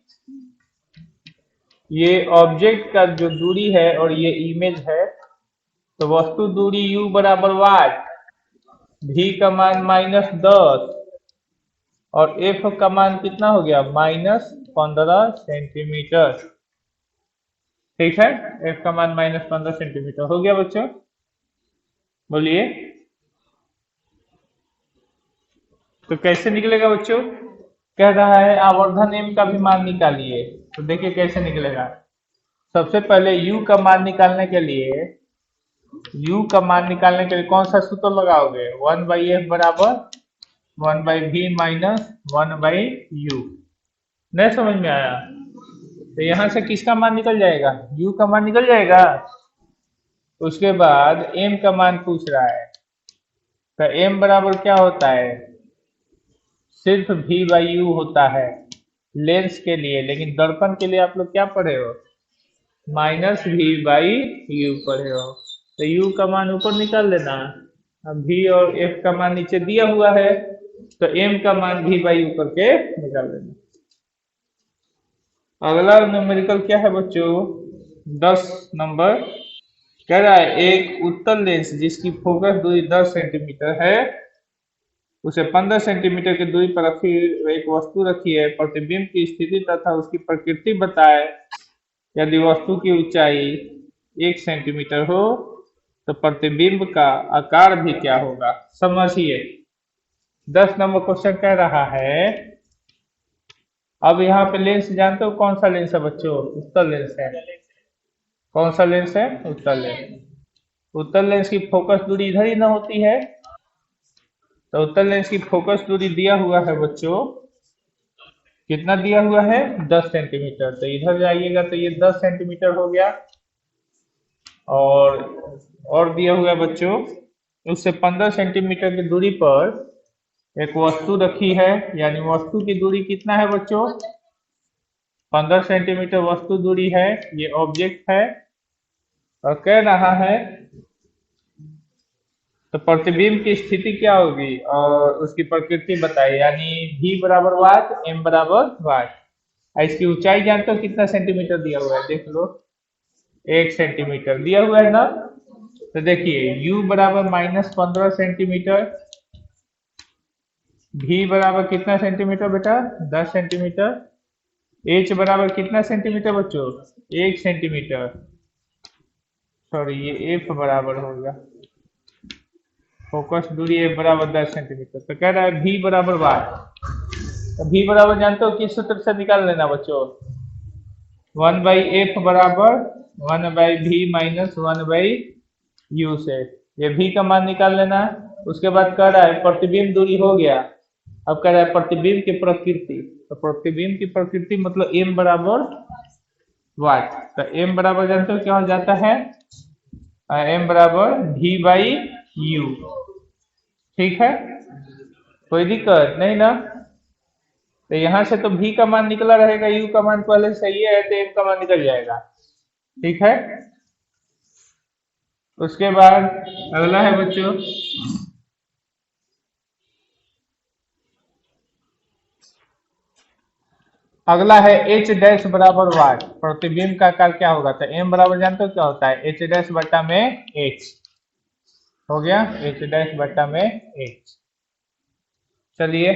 ये ऑब्जेक्ट का जो दूरी है और ये इमेज है। तो वस्तु दूरी u बराबर वाट, v का मान -10 और f का मान कितना हो गया? -15 सेंटीमीटर। ठीक है, एफ का मान -15 सेंटीमीटर हो गया बच्चों। बोलिए, तो कैसे निकलेगा बच्चों? कह रहा है आवर्धन एम का भी मान निकालिए। तो देखिए कैसे निकलेगा। सबसे पहले यू का मान निकालने के लिए, यू का मान निकालने के लिए कौन सा सूत्र लगाओगे? 1/f बराबर 1/v माइनस 1/u। नहीं समझ में आया? तो यहाँ से किसका मान निकल जाएगा? यू का मान निकल जाएगा। उसके बाद एम का मान पूछ रहा है, तो एम बराबर क्या होता है? सिर्फ v बाई यू होता है लेंस के लिए, लेकिन दर्पण के लिए आप लोग क्या पढ़े हो? -v/u पढ़े हो। तो u का मान ऊपर निकाल लेना। अब v और f का मान नीचे दिया हुआ है, तो m का मान v/u करके निकाल लेना। अगला न्यूमेरिकल क्या है बच्चों? 10 नंबर। कह रहा है एक उत्तल लेंस जिसकी फोकस दूरी 10 सेंटीमीटर है, उसे 15 सेंटीमीटर की दूरी पर रखी एक वस्तु रखी है, प्रतिबिंब की स्थिति तथा उसकी प्रकृति बताए। यदि वस्तु की ऊंचाई 1 सेंटीमीटर हो तो प्रतिबिंब का आकार भी क्या होगा? समझिए, 10 नंबर क्वेश्चन कह रहा है। अब यहाँ पे लेंस जानते हो कौन सा लेंस है बच्चों? उत्तल लेंस है। कौन सा लेंस है? उत्तल लेंस। उत्तल लेंस की फोकस दूरी इधर ही ना होती है? तो उत्तल लेंस की फोकस दूरी दिया हुआ है बच्चों, कितना दिया हुआ है? 10 सेंटीमीटर। तो इधर जाइएगा तो ये 10 सेंटीमीटर हो गया। और दिया हुआ है बच्चों, उससे 15 सेंटीमीटर की दूरी पर एक वस्तु रखी है, यानी वस्तु की दूरी कितना है बच्चों? 15 सेंटीमीटर वस्तु दूरी है, ये ऑब्जेक्ट है। और कह रहा है तो प्रतिबिंब की स्थिति क्या होगी और उसकी प्रकृति बताइए, यानी v बराबर वाट, m बराबर वाट। इसकी ऊंचाई जानते हो कितना सेंटीमीटर दिया हुआ है? देख लो, 1 सेंटीमीटर दिया हुआ है ना। तो देखिए u बराबर -15 सेंटीमीटर, v बराबर कितना सेंटीमीटर बेटा? 10 सेंटीमीटर। h बराबर कितना सेंटीमीटर बच्चों? 1 सेंटीमीटर। सॉरी, ये f बराबर होगा, फोकस दूरी f बराबर 10 सेंटीमीटर। तो कह रहा है v बराबर वाट। तो v बराबर जानते हो किस सूत्र से निकाल लेना बच्चों? 1/f बराबर 1/v माइनस 1/u से। ये v का मान निकाल लेना। उसके बाद कह रहा है प्रतिबिंब दूरी हो गया। अब कह रहा है प्रतिबिंब की प्रकृति। तो प्रतिबिंब की प्रकृति मतलब m बराबर वाट। तो m बराबर जानते हो क्या हो जाता है? m बराबर v/u। ठीक है, कोई दिक्कत नहीं ना? तो यहाँ से तो v का मान निकला रहेगा, u का मान पहले सही है, तो m का मान निकल जाएगा। ठीक है, उसके बाद अगला है बच्चों, अगला है एच डैश बराबर वाट। प्रतिबिंब का आकार क्या होगा? तो m बराबर जानते हो क्या होता है? एच डैश बट्टा में h। हो गया, एच डैश बट्टा में h। चलिए,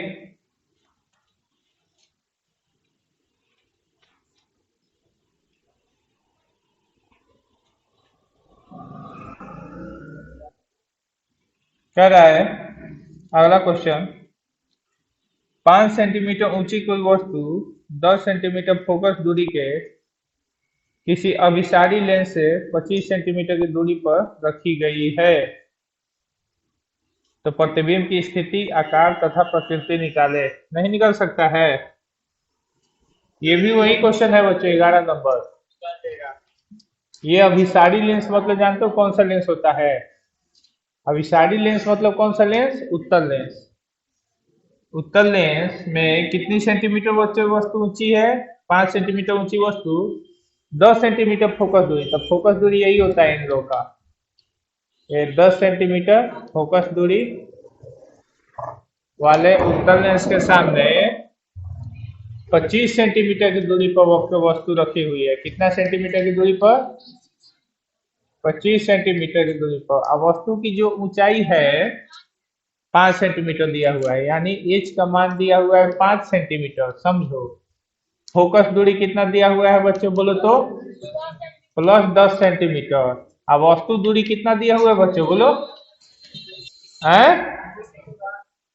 कह रहा है अगला क्वेश्चन, 5 सेंटीमीटर ऊंची कोई वस्तु 10 सेंटीमीटर फोकस दूरी के किसी अभिसारी लेंस से 25 सेंटीमीटर की दूरी पर रखी गई है, तो प्रतिबिंब की स्थिति, आकार तथा प्रकृति निकाले। नहीं निकल सकता है? ये भी वही क्वेश्चन है बच्चों, 11 नंबर। ये अभिसारी लेंस मतलब जानते हो कौन सा लेंस होता है? अभिसारी लेंस मतलब कौन सा लेंस? उत्तल लेंस। उत्तल लेंस में कितनी सेंटीमीटर वस्तु ऊंची है? 5 सेंटीमीटर ऊंची वस्तु, 10 सेंटीमीटर फोकस दूरी। तब फोकस दूरी यही होता है इन लोगों का, ये 10 सेंटीमीटर फोकस दूरी वाले उत्तल लेंस के सामने 25 सेंटीमीटर की दूरी पर वस्तु रखी हुई है। कितना सेंटीमीटर की दूरी पर? 25 सेंटीमीटर की दूरी पर। अब वस्तु की जो ऊंचाई है 5 सेंटीमीटर दिया हुआ है, यानी एच का मान दिया हुआ है 5 सेंटीमीटर। समझो, फोकस दूरी कितना दिया हुआ है बच्चों, बोलो तो? +10 सेंटीमीटर। अब वस्तु दूरी कितना दिया हुआ है बच्चों, बोलो। है,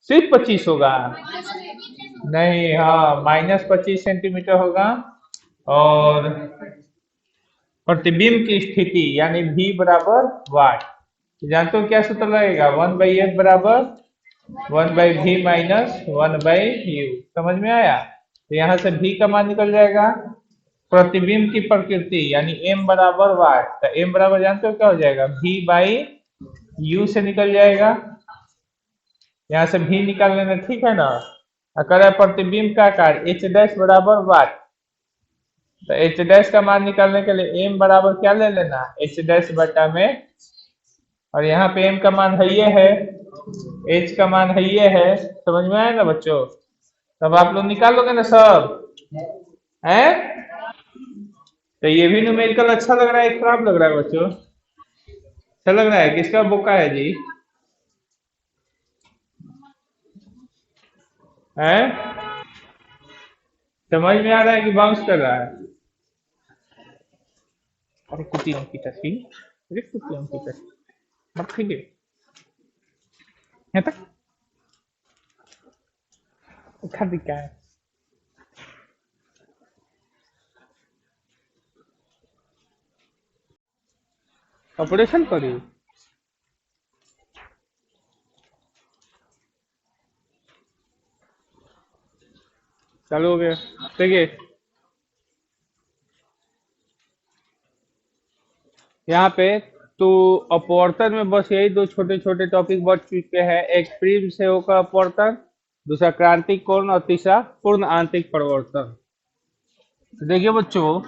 सिर्फ 25 होगा। नहीं, हाँ, -25 सेंटीमीटर होगा। और प्रतिबिंब की स्थिति यानी V बराबर वाट। जानते हो क्या सूत्र लगेगा, 1/F बराबर 1/V माइनस 1/U। समझ में आया? तो यहाँ से V का मान निकल जाएगा। प्रतिबिंब की प्रकृति यानी M बराबर वाट, तो M बराबर जानते हो क्या हो जाएगा, V/U से निकल जाएगा। यहाँ से V निकाल लेना, ठीक है ना। अगर प्रतिबिंब का आकार H डैश बराबर वाट, तो एच डैश का मान निकालने के लिए एम बराबर क्या ले लेना, एच डैश बटा में। और यहाँ पे एम का मान है ये है, एच का मान है ये है। समझ में आया ना बच्चों? तब आप लोग निकाल लोगे ना सब, हैं? तो ये भी न्यूमेरिकल अच्छा लग रहा है, खराब लग रहा है बच्चों? अच्छा लग रहा है, किसका बोका है जी? हैं? समझ में आ रहा है कि बाउंस कर रहा है? अरे कुतियों की तस्वीर, अरे कुतियों की तस्वीर मत खींचे यहाँ तक, उठा दिखा है। ऑपरेशन करी, चालू हो गया। देखिए यहाँ पे, तो अपवर्तन में बस यही दो छोटे छोटे टॉपिक बच चुके हैं। एक प्रिज्म से होकर अपवर्तन, दूसरा क्रांतिक कोण, और तीसरा पूर्ण आंतरिक परिवर्तन। तो देखिए बच्चों,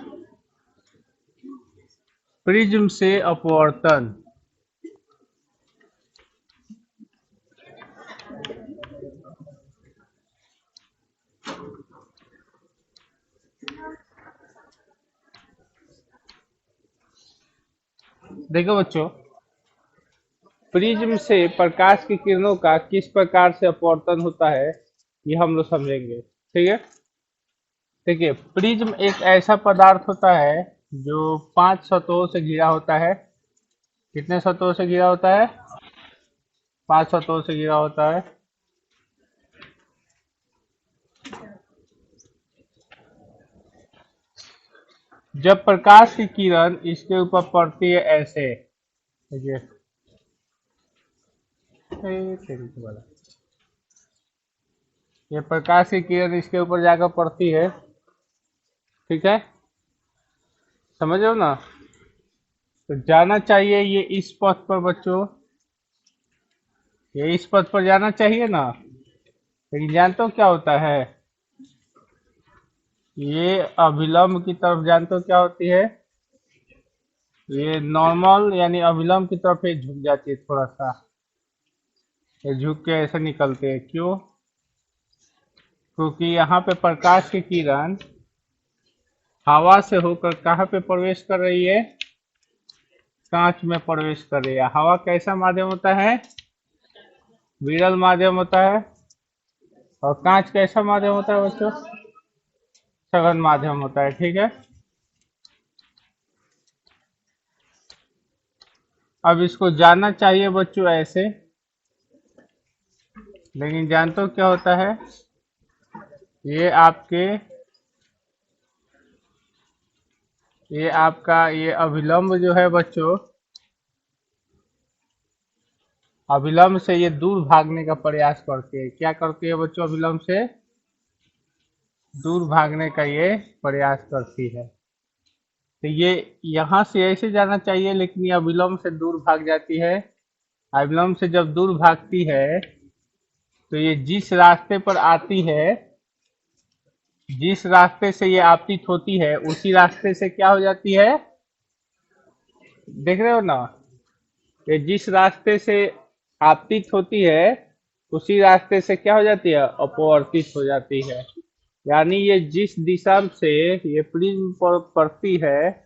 प्रिज्म से अपवर्तन, देखो बच्चों, प्रिज्म से प्रकाश की किरणों का किस प्रकार से अपवर्तन होता है, ये हम लोग समझेंगे, ठीक है। देखिए, प्रिज्म एक ऐसा पदार्थ होता है जो 5 सतहों से घिरा होता है। कितने सतहों से घिरा होता है? 5 सतहों से घिरा होता है। जब प्रकाश की किरण इसके ऊपर पड़ती है ऐसे, देखिए, तेरी तो वाला, ये प्रकाश की किरण इसके ऊपर जाकर पड़ती है, ठीक है, समझ रहे हो ना। तो जाना चाहिए ये इस पथ पर बच्चों, ये इस पथ पर जाना चाहिए ना। लेकिन जानते हो क्या होता है, ये अभिलंब की तरफ, जानते हो क्या होती है, ये नॉर्मल यानी अभिलंब की तरफ ये झुक जाती है थोड़ा सा, ये झुक के ऐसे निकलते हैं। क्यों? क्योंकि यहाँ पे प्रकाश की किरण हवा से होकर कहाँ पे प्रवेश कर रही है, कांच में प्रवेश कर रही है। हवा कैसा माध्यम होता है? विरल माध्यम होता है। और कांच कैसा माध्यम होता है बच्चों? सघन माध्यम होता है, ठीक है। अब इसको जानना चाहिए बच्चों ऐसे, लेकिन जानते हो क्या होता है, ये आपके, ये आपका ये अभिलंब जो है बच्चों, अभिलंब से ये दूर भागने का प्रयास करती है। क्या करती है बच्चों? अभिलंब से दूर भागने का ये प्रयास करती है। तो ये यहाँ से ऐसे जाना चाहिए, लेकिन ये अभिलंब से दूर भाग जाती है। अभिलंब से जब दूर भागती है, तो ये जिस रास्ते पर आती है, जिस रास्ते से ये आपतित होती है, उसी रास्ते से क्या हो जाती है, देख रहे हो ना। ये जिस रास्ते से आपतित होती है, उसी रास्ते से क्या हो जाती है, अपवर्तित हो जाती है। यानी ये जिस दिशा से ये प्रिज्म पर पड़ती है,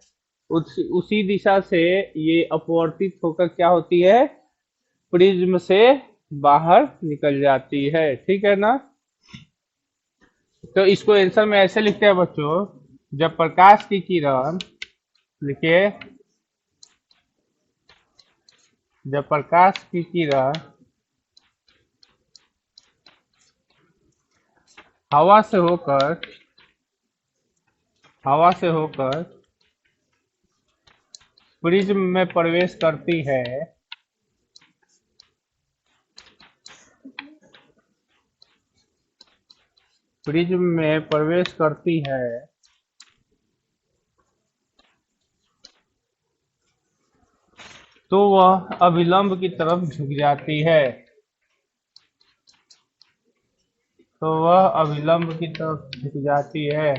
उसी दिशा से ये अपवर्तित होकर क्या होती है, प्रिज्म से बाहर निकल जाती है, ठीक है ना। तो इसको आंसर में ऐसे लिखते हैं बच्चों, जब प्रकाश की किरण लिखिए, जब प्रकाश की किरण हवा से होकर हवा से होकर प्रिज्म में प्रवेश करती है, प्रिज्म में प्रवेश करती है, तो वह अभिलंब की तरफ झुक जाती है, तो वह अभिलंब की तरफ झुक जाती है।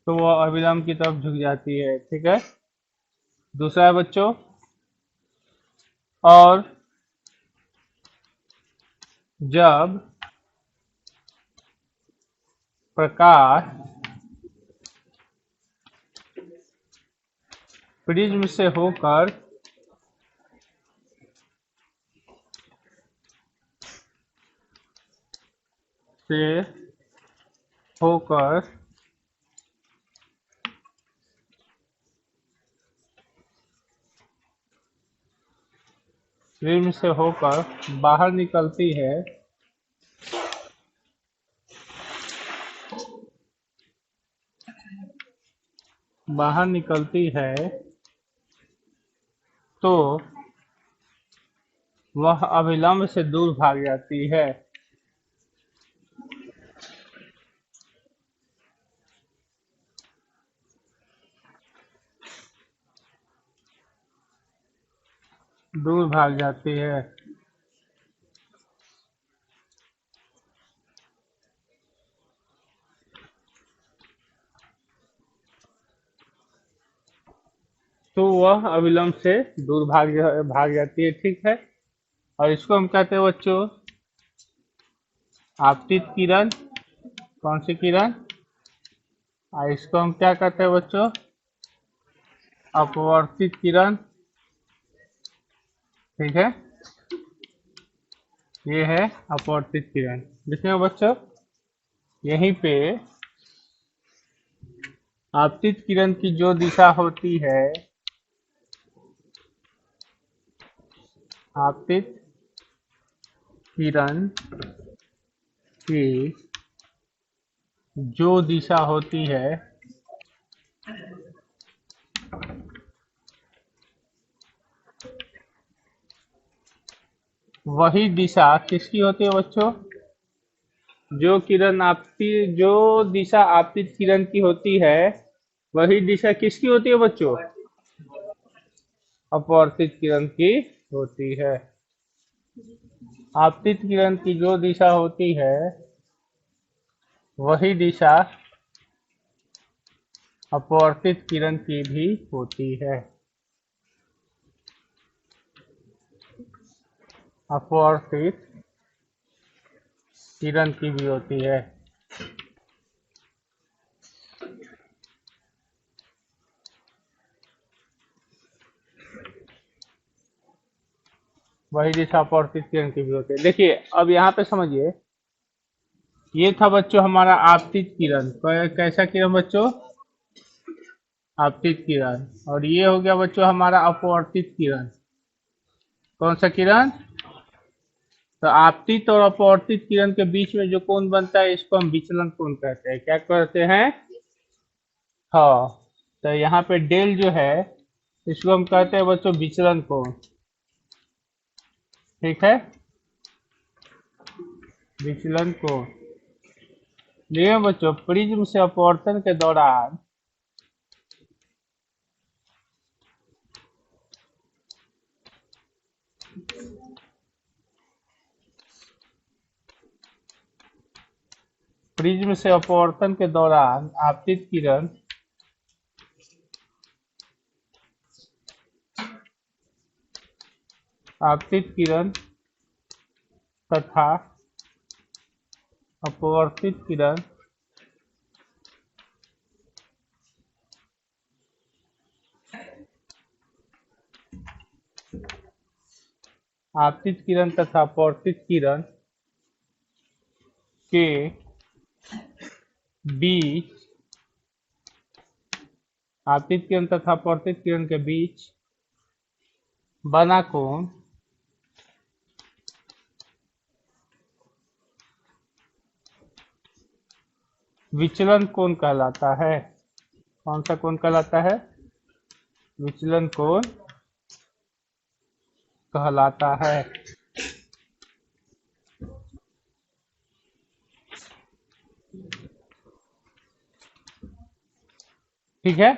तो वह अभिलंब की तरफ झुक जाती है। ठीक है। दूसरा है बच्चों, और जब प्रकाश प्रिज्म से होकर से होकर प्रिज्म से होकर बाहर निकलती है, बाहर निकलती है, तो वह अभिलंब से दूर भाग जाती है। दूर भाग जाती है। तो वह अविलंब से दूर भाग जाती है। ठीक है। और इसको हम कहते हैं बच्चों आपतित किरण। कौन सी किरण? और इसको हम क्या कहते हैं बच्चों? अपवर्तित किरण। ठीक है। ये है अपवर्तित किरण। देखिए बच्चों, यहीं पे आपतित किरण की जो दिशा होती है, आपतित किरण की जो दिशा होती है, वही दिशा किसकी होती है बच्चों? जो दिशा आपतित किरण की होती है, वही दिशा किसकी होती है बच्चों? अपवर्तित किरण की होती है। आपतित किरण की जो दिशा होती है, वही दिशा अपवर्तित किरण की भी होती है। अपवर्तित किरण की भी होती है। वही दिशा अपवर्तित किरण की भी होती है। देखिए, अब यहाँ पे समझिए, ये था बच्चों हमारा आपतित किरण। कैसा किरण बच्चों? आपतित किरण। और ये हो गया बच्चों हमारा अपवर्तित किरण। कौन सा किरण? तो आपतित और अपवर्तित किरण के बीच में जो कोण बनता है, इसको हम विचलन कोण कहते हैं। क्या कहते हैं? हाँ। तो यहाँ पे डेल जो है, इसको हम कहते हैं बच्चों विचलन कोण। ठीक है। विचलन कोण। देखिए बच्चों, प्रिज्म से अपवर्तन के दौरान प्रिज्म से अपवर्तन के दौरान आपतित किरण तथा अपवर्तित किरण आपतित किरण तथा अपवर्तित किरण के बीच, आपतित किरण तथा अपवर्तित किरण के बीच बना कोण विचलन कोण कहलाता है। कौन सा कोण कहलाता है? विचलन कोण कहलाता है। ठीक है।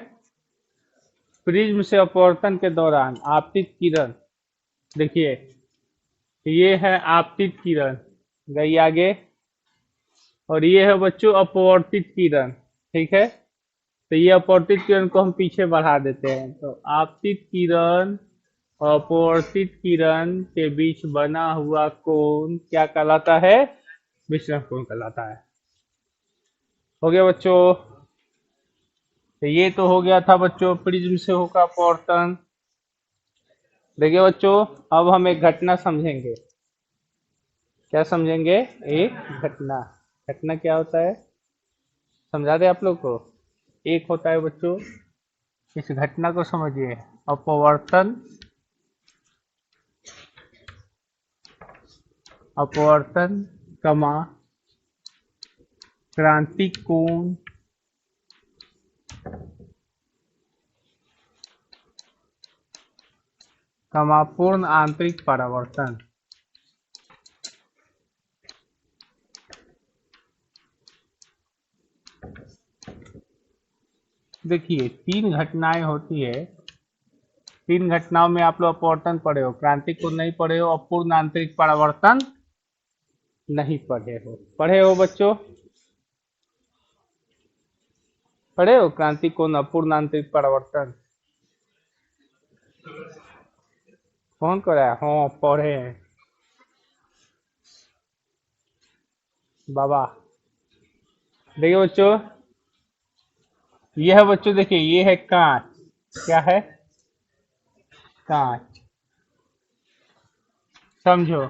प्रिज्म से अपवर्तन के दौरान आपतित किरण, देखिए ये है आपतित किरण गई आगे, और ये है बच्चों अपवर्तित किरण। ठीक है, तो ये अपवर्तित किरण को हम पीछे बढ़ा देते हैं, तो आपतित किरण और अपवर्तित किरण के बीच बना हुआ कोण क्या कहलाता है? विचलन कोण कहलाता है। हो गया बच्चों। तो ये तो हो गया था बच्चों प्रिज्म से होगा अपवर्तन। देखिए बच्चों, अब हम एक घटना समझेंगे। क्या समझेंगे? एक घटना। घटना क्या होता है समझा दे आप लोग को। एक होता है बच्चों, इस घटना को समझिए, अपवर्तन, अपवर्तन कमा क्रांतिक कोण कमा पूर्ण आंतरिक परावर्तन। देखिए तीन घटनाएं होती है, तीन घटनाओं में आप लोग अपवर्तन पढ़े हो, क्रांतिक कोण नहीं पढ़े हो, अपूर्ण आंतरिक परावर्तन नहीं पढ़े हो। पढ़े हो बच्चों? पढ़े हो क्रांतिक कोण, अपूर्ण आंतरिक परावर्तन? कौन कर रहा है? हाँ पढ़े हैं बाबा। देखिए बच्चों, ये है बच्चों, देखिए ये है कांच। क्या है? कांच। समझो,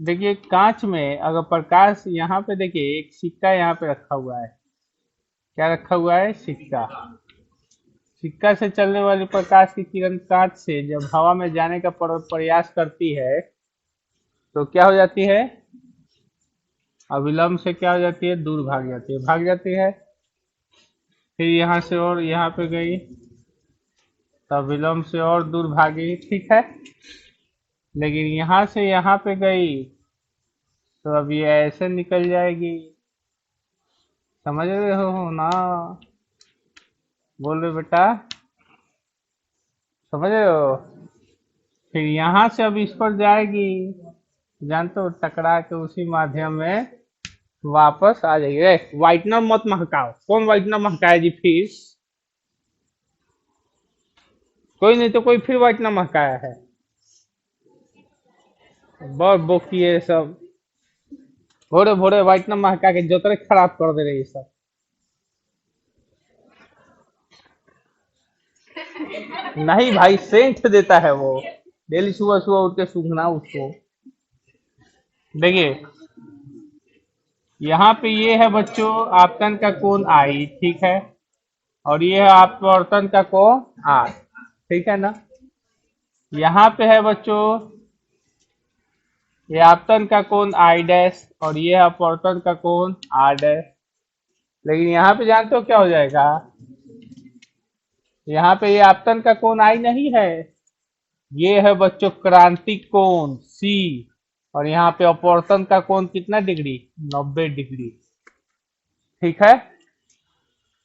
देखिए कांच में अगर प्रकाश, यहाँ पे देखिए एक सिक्का यहाँ पे रखा हुआ है। क्या रखा हुआ है? सिक्का। सिक्का से चलने वाली प्रकाश की किरण कांच से जब हवा में जाने का प्रयास करती है तो क्या हो जाती है? अविलंब से क्या हो जाती है? दूर भाग जाती है, भाग जाती है। फिर यहाँ से और यहाँ पे गई, तब विलंब से और दूर भागी। ठीक है, लेकिन यहाँ से यहाँ पे गई तो अब ये ऐसे निकल जाएगी। समझ रहे हो ना? बोल रहे बेटा, समझ रहे हो? फिर यहाँ से अब इस पर जाएगी, जानते हो, टकरा के उसी माध्यम में वापस आ जाएगी। व्हाइटनर मत महकाओ। कौन व्हाइटनर महकाए जी? फिर कोई नहीं तो कोई फिर व्हाइटनर महकाया है। बहुत बोकी है सब, भोरे भोरे व्हाइटनर महका के जोतरे खराब कर दे रही सब। नहीं भाई, सेंट देता है वो, डेली सुबह सुबह उठ के सूखना उसको। देखिए यहाँ पे ये है बच्चों आपतन का कोण आई, ठीक है, और ये है अपवर्तन का कोण आर, ठीक है ना। यहाँ पे है बच्चों ये आपतन का कोण आई डैश, और ये है अपवर्तन का कोण आर डैश। लेकिन यहाँ पे जानते हो क्या हो जाएगा? यहाँ पे ये आपतन का कोण आई नहीं है, ये है बच्चों क्रांतिक कोण सी, और यहाँ पे अपवर्तन का कोण कितना डिग्री? 90 डिग्री। ठीक है,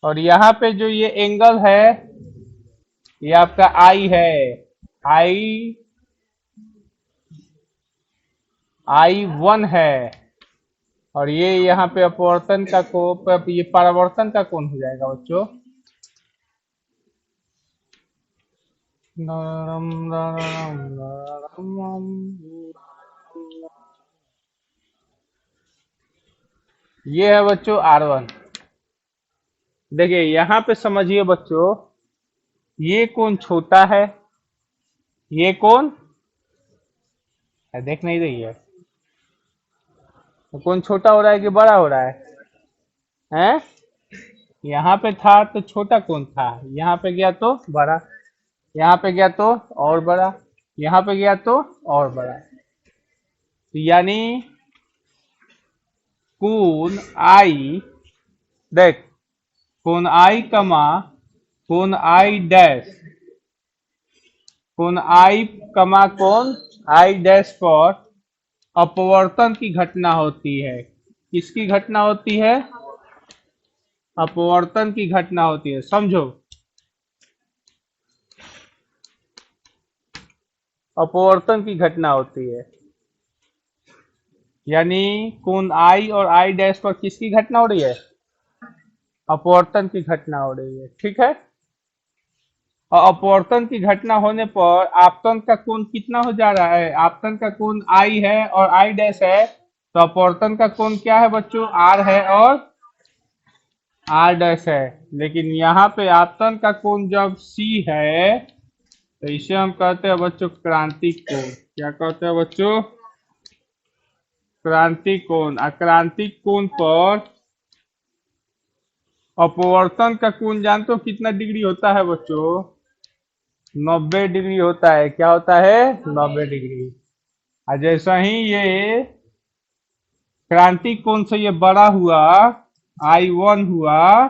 और यहाँ पे जो ये एंगल है ये आपका आई है, आई I1 है, और ये यहाँ पे अपवर्तन का कोण, ये परावर्तन का कोण हो जाएगा बच्चों। ये है बच्चों R1। देखिए यहाँ पे समझिए बच्चों, ये कोण छोटा है, ये कोण देख नहीं रही है? तो कौन छोटा हो रहा है कि बड़ा हो रहा है? हैं? यहाँ पे था तो छोटा कौन था, यहाँ पे गया तो बड़ा, यहाँ पे गया तो और बड़ा, यहाँ पे गया तो और बड़ा। तो यानी कोण आई, देख, कोण आई कमा कोण आई डैश, कोण आई कमा कोण आई डैश पर अपवर्तन की घटना होती है। किसकी घटना होती है? अपवर्तन की घटना होती है, समझो। अपवर्तन की घटना होती है, यानी कोण आई और आई डैश पर किसकी घटना हो रही है? अपवर्तन की घटना हो रही है, ठीक है। और अपवर्तन की घटना होने पर आपतन का कोण कितना हो जा रहा है? आपतन का कोण आई है और आई डैश है, तो अपवर्तन का कोण क्या है बच्चों? आर है और आर डैश है। लेकिन यहाँ पे आपतन का कोण जब सी है तो इसे हम कहते हैं बच्चों क्रांतिक कोण। क्या कहते हैं बच्चों? क्रांतिक कोण। क्रांतिक कोण पर अपवर्तन का कोण जानते हो कितना डिग्री होता है बच्चों? 90 डिग्री होता है। क्या होता है? 90 डिग्री। और जैसा ही ये क्रांतिक कोण से ये बड़ा हुआ, I1 हुआ,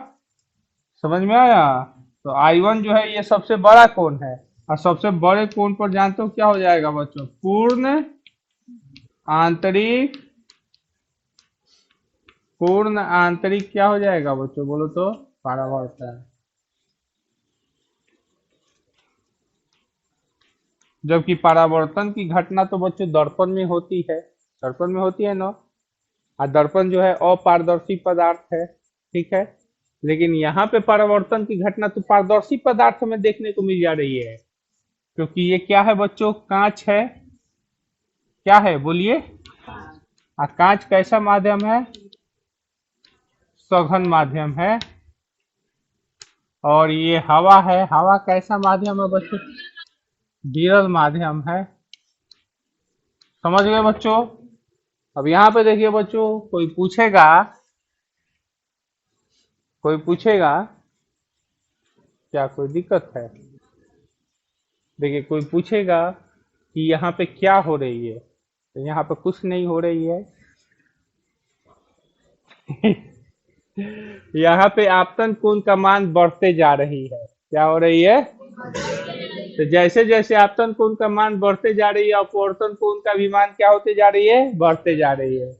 समझ में आया? तो I1 जो है ये सबसे बड़ा कोण है, और सबसे बड़े कोण पर जानते हो क्या हो जाएगा बच्चों? पूर्ण आंतरिक, पूर्ण आंतरिक क्या हो जाएगा बच्चों? बोलो तो। परावर्तन। जबकि परावर्तन की घटना तो बच्चों दर्पण में होती है, दर्पण में होती है ना। और दर्पण जो है अपारदर्शी पदार्थ है, ठीक है। लेकिन यहाँ पे परावर्तन की घटना तो पारदर्शी पदार्थ में देखने को मिल जा रही है, क्योंकि ये क्या है बच्चों? कांच है। क्या है बोलिए? कांच कैसा माध्यम है? सघन माध्यम है। और ये हवा है, हवा कैसा माध्यम है बच्चों? विरल माध्यम है। समझ गए बच्चों? अब यहाँ पे देखिए बच्चों, कोई पूछेगा, कोई पूछेगा, क्या कोई दिक्कत है? देखिए कोई पूछेगा कि यहाँ पे क्या हो रही है, तो यहाँ पे कुछ नहीं हो रही है। यहाँ पे आपतन कोण का मान बढ़ते जा रही है। क्या हो रही है? तो जैसे जैसे आपतन कोण का मान बढ़ते जा रही है, अपवर्तन कोण का भी मान क्या होते जा रही है? बढ़ते जा रही है।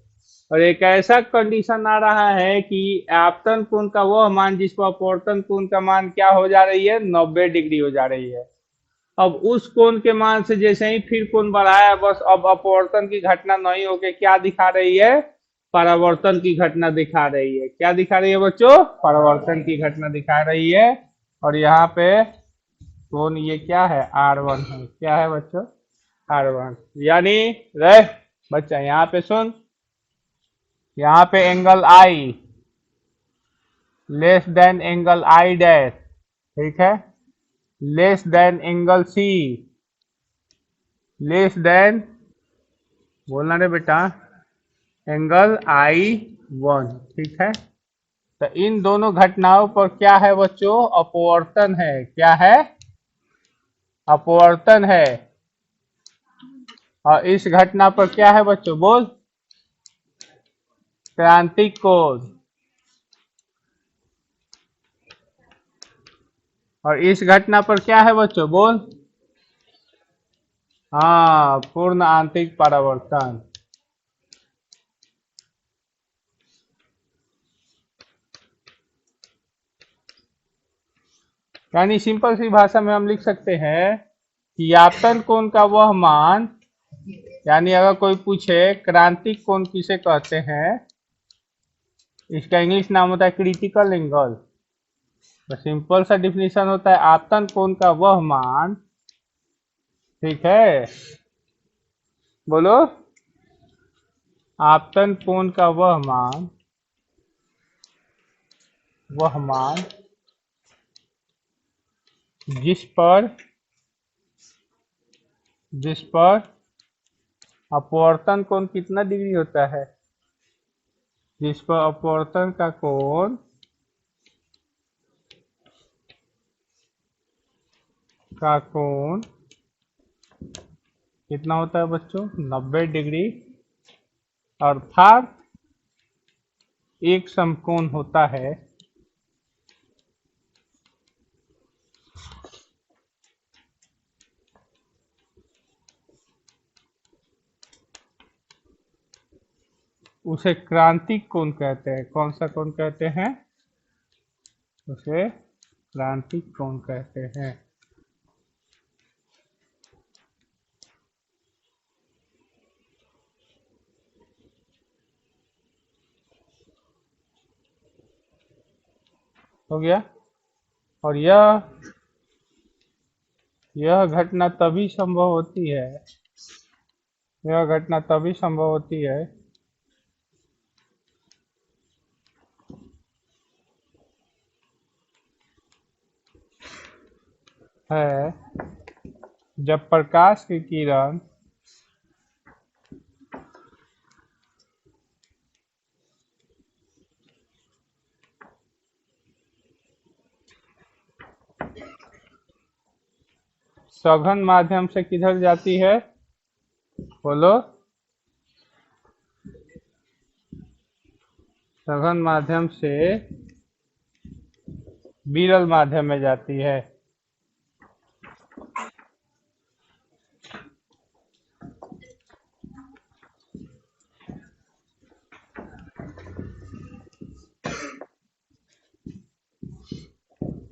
और एक ऐसा कंडीशन आ रहा है कि आपतन कोण का वह मान जिस पर अपवर्तन कोण का मान क्या हो जा रही है? 90 डिग्री हो जा रही है। अब उस कोण के मान से जैसे ही फिर कोण बढ़ाया, बस अब अपवर्तन की घटना नहीं होके क्या दिखा रही है? परावर्तन की घटना दिखा रही है। क्या दिखा रही है बच्चों? परावर्तन की घटना दिखा रही है। और यहाँ पे कोण ये क्या है? R1 है। क्या है बच्चों? R1। यानी रह बच्चा यहाँ पे सुन, यहाँ पे angle I less than angle I dash, ठीक है, less than angle C, less than, बोलना रे बेटा, एंगल I1, ठीक है। तो इन दोनों घटनाओं पर क्या है बच्चों? अपवर्तन है। क्या है? अपवर्तन है। और इस घटना पर क्या है बच्चों? बोल। क्रांतिक कोण। और इस घटना पर क्या है बच्चों? बोल। हाँ, पूर्ण आंतरिक परावर्तन। यानी सिंपल सी भाषा में हम लिख सकते हैं कि आपतन कोण का वह मान, यानी अगर कोई पूछे क्रांतिक कोण किसे कहते हैं, इसका इंग्लिश नाम होता है क्रिटिकल एंगल। तो सिंपल सा डिफिनीशन होता है आपतन कोण का वह मान, ठीक है, बोलो, आपतन कोण का वह मान जिस पर अपवर्तन कोण कितना डिग्री होता है? जिस पर अपवर्तन का कोण कितना होता है बच्चों? 90 डिग्री। अर्थात एक समकोण होता है उसे क्रांतिक कोण कहते हैं। कौन सा कोण कहते हैं? उसे क्रांतिक कोण कहते हैं। हो गया। और यह घटना तभी संभव होती है यह घटना तभी संभव होती है जब प्रकाश की किरण सघन माध्यम से किधर जाती है? बोलो। सघन माध्यम से विरल माध्यम में जाती है।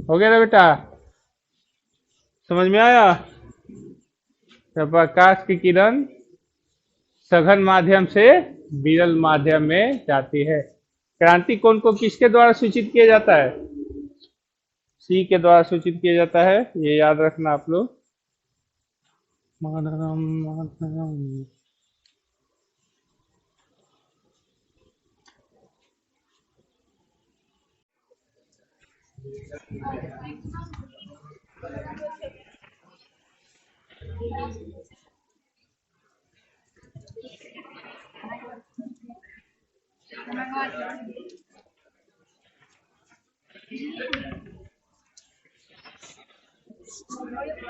हो गया ना बेटा? समझ में आया? जब प्रकाश की किरण सघन माध्यम से विरल माध्यम में जाती है। क्रांति कोण को किसके द्वारा सूचित किया जाता है? सी के द्वारा सूचित किया जाता है। ये याद रखना आप लोग।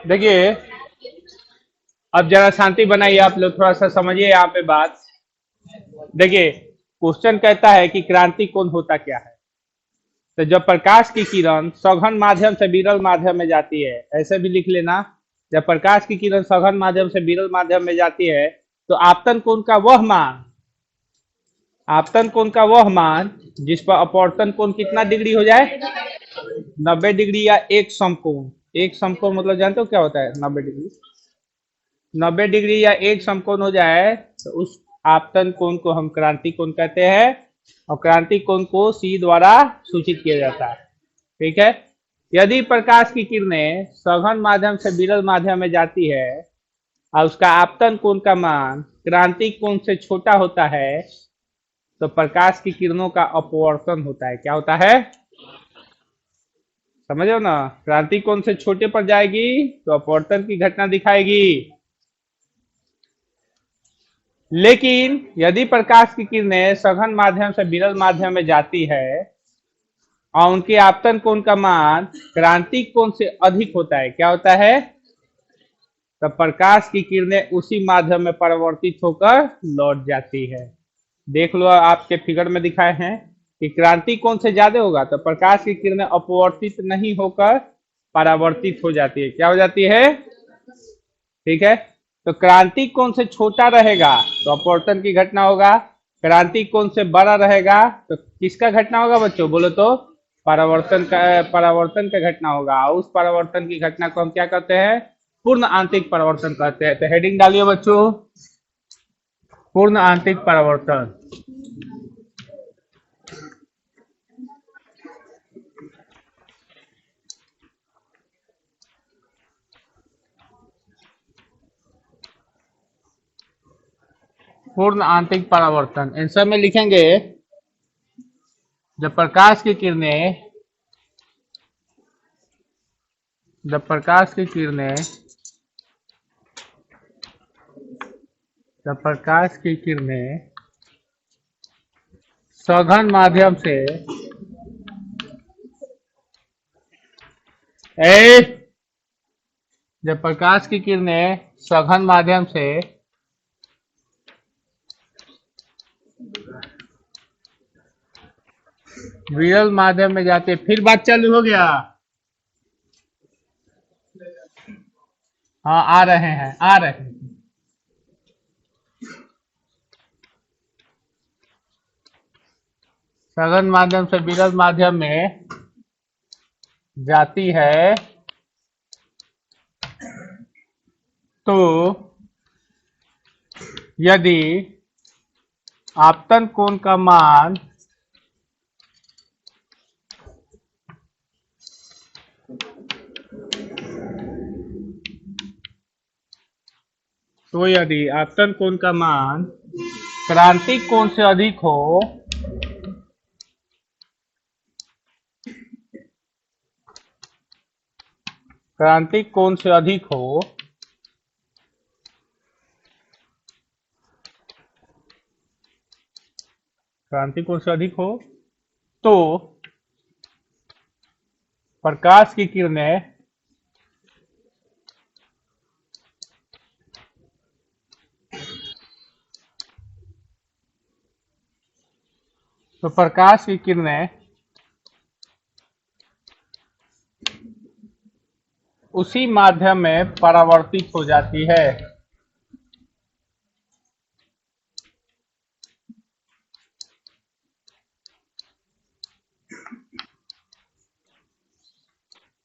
देखिए, अब जरा शांति बनाइए आप लोग, थोड़ा सा समझिए यहाँ पे बात। देखिए, क्वेश्चन कहता है कि क्रांति कोण होता क्या है। तो जब प्रकाश की किरण सघन माध्यम से विरल माध्यम में जाती है, ऐसे भी लिख लेना। जब प्रकाश की किरण सघन माध्यम से विरल माध्यम में जाती है तो आपतन कोण का वह मान जिस पर अपवर्तन कोण कितना डिग्री हो जाए? 90 डिग्री या एक समकोण। एक समकोण मतलब जानते हो क्या होता है? 90 डिग्री। 90 डिग्री या एक समकोण हो जाए तो उस आपतन कोण को हम क्रांति कोण कहते हैं। और क्रांति कोण को सी द्वारा सूचित किया जाता है। ठीक है। यदि प्रकाश की किरणें सघन माध्यम से विरल माध्यम में जाती है और उसका आपतन कोण का मान क्रांति कोण से छोटा होता है तो प्रकाश की किरणों का अपवर्तन होता है। क्या होता है? समझो ना? क्रांति कोण से छोटे पर जाएगी तो अपवर्तन की घटना दिखाएगी। लेकिन यदि प्रकाश की किरणें सघन माध्यम से विरल माध्यम में जाती है और उनके आपतन कोण का मान क्रांतिक कोण से अधिक होता है, क्या होता है? तब प्रकाश की किरणें उसी माध्यम में परावर्तित होकर लौट जाती है। देख लो, आपके फिगर में दिखाए हैं कि क्रांति कोण से ज्यादा होगा तो प्रकाश की किरणें अपवर्तित नहीं होकर परावर्तित हो जाती है। क्या हो जाती है? ठीक है। तो क्रांति कोण से छोटा रहेगा तो अपवर्तन की घटना होगा। क्रांति कोण से बड़ा रहेगा तो किसका घटना होगा बच्चों? बोलो तो। परावर्तन का घटना होगा। उस परावर्तन की घटना को हम क्या कहते हैं? पूर्ण आंतरिक परावर्तन कहते हैं। तो हेडिंग डालिए बच्चों, पूर्ण आंतरिक परावर्तन। पूर्ण आंतरिक परावर्तन आंसर में लिखेंगे जब प्रकाश की किरणें जब प्रकाश की किरणें जब प्रकाश की किरणें सघन माध्यम से ए जब प्रकाश की किरणें सघन माध्यम से विरल माध्यम में जाते, फिर बात चालू हो गया। हाँ आ रहे हैं, आ रहे हैं। सघन माध्यम से विरल माध्यम में जाती है तो यदि आपतन कोण का मान आपतन कोण का मान क्रांतिक कोण से अधिक हो क्रांतिक कोण से अधिक हो क्रांतिक कोण से अधिक हो तो प्रकाश की किरणें प्रकाश की किरणें उसी माध्यम में परावर्तित हो जाती है।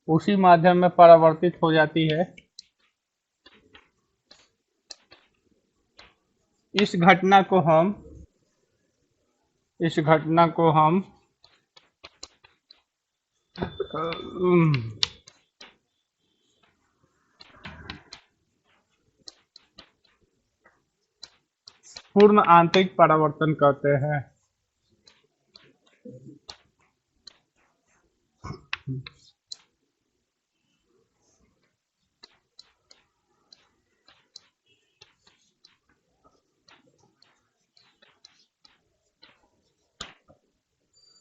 उसी माध्यम में परावर्तित हो जाती है। इस घटना को हम पूर्ण आंतरिक परावर्तन कहते हैं।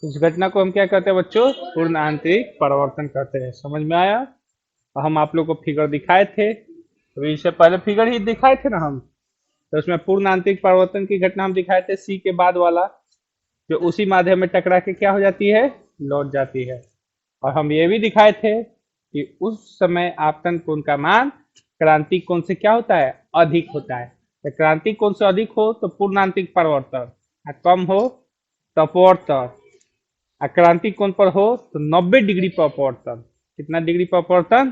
इस घटना को हम क्या कहते हैं बच्चों? पूर्ण आंतरिक परावर्तन कहते हैं। समझ में आया? हम आप लोग को फिगर दिखाए थे, तो इससे पहले फिगर ही दिखाए थे ना हम, तो उसमें पूर्ण आंतरिक परावर्तन की घटना हम दिखाए थे, सी के बाद वाला, जो उसी माध्यम में टकरा के क्या हो जाती है? लौट जाती है। और हम ये भी दिखाए थे कि उस समय आपतन कोण का मान क्रांतिक कोण से क्या होता है? अधिक होता है। तो क्रांतिक कोण से अधिक हो तो पूर्ण आंतरिक परावर्तन, और कम हो तो अपवर्तन, क्रांतिक कोण पर हो तो 90 डिग्री पर अपवर्तन। कितना डिग्री पर अपवर्तन?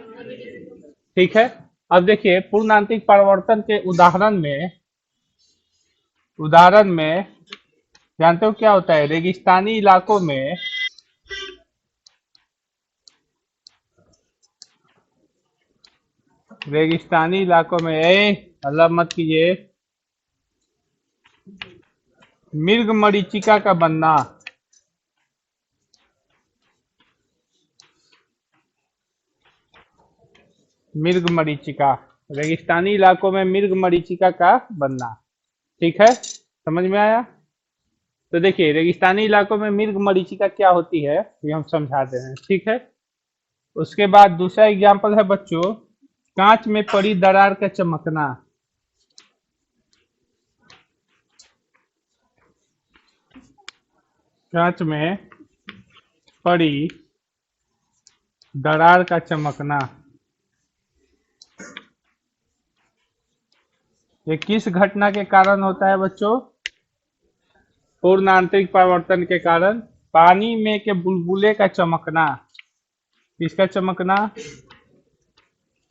ठीक है। अब देखिए पूर्ण आंतरिक परावर्तन के उदाहरण में जानते हो क्या होता है? रेगिस्तानी इलाकों में अल्लाह मत कीजिए, मृग मरीचिका का बनना, मृग मरीचिका, रेगिस्तानी इलाकों में मृग मरीचिका का बनना। ठीक है, समझ में आया? तो देखिए रेगिस्तानी इलाकों में मृग मरीचिका क्या होती है ये हम समझा दे रहे हैं। ठीक है। उसके बाद दूसरा एग्जाम्पल है बच्चों, कांच में पड़ी दरार का चमकना। कांच में पड़ी दरार का चमकना, ये किस घटना के कारण होता है बच्चों? पूर्ण आंतरिक परावर्तन के कारण। पानी में के बुलबुले का चमकना, किसका चमकना?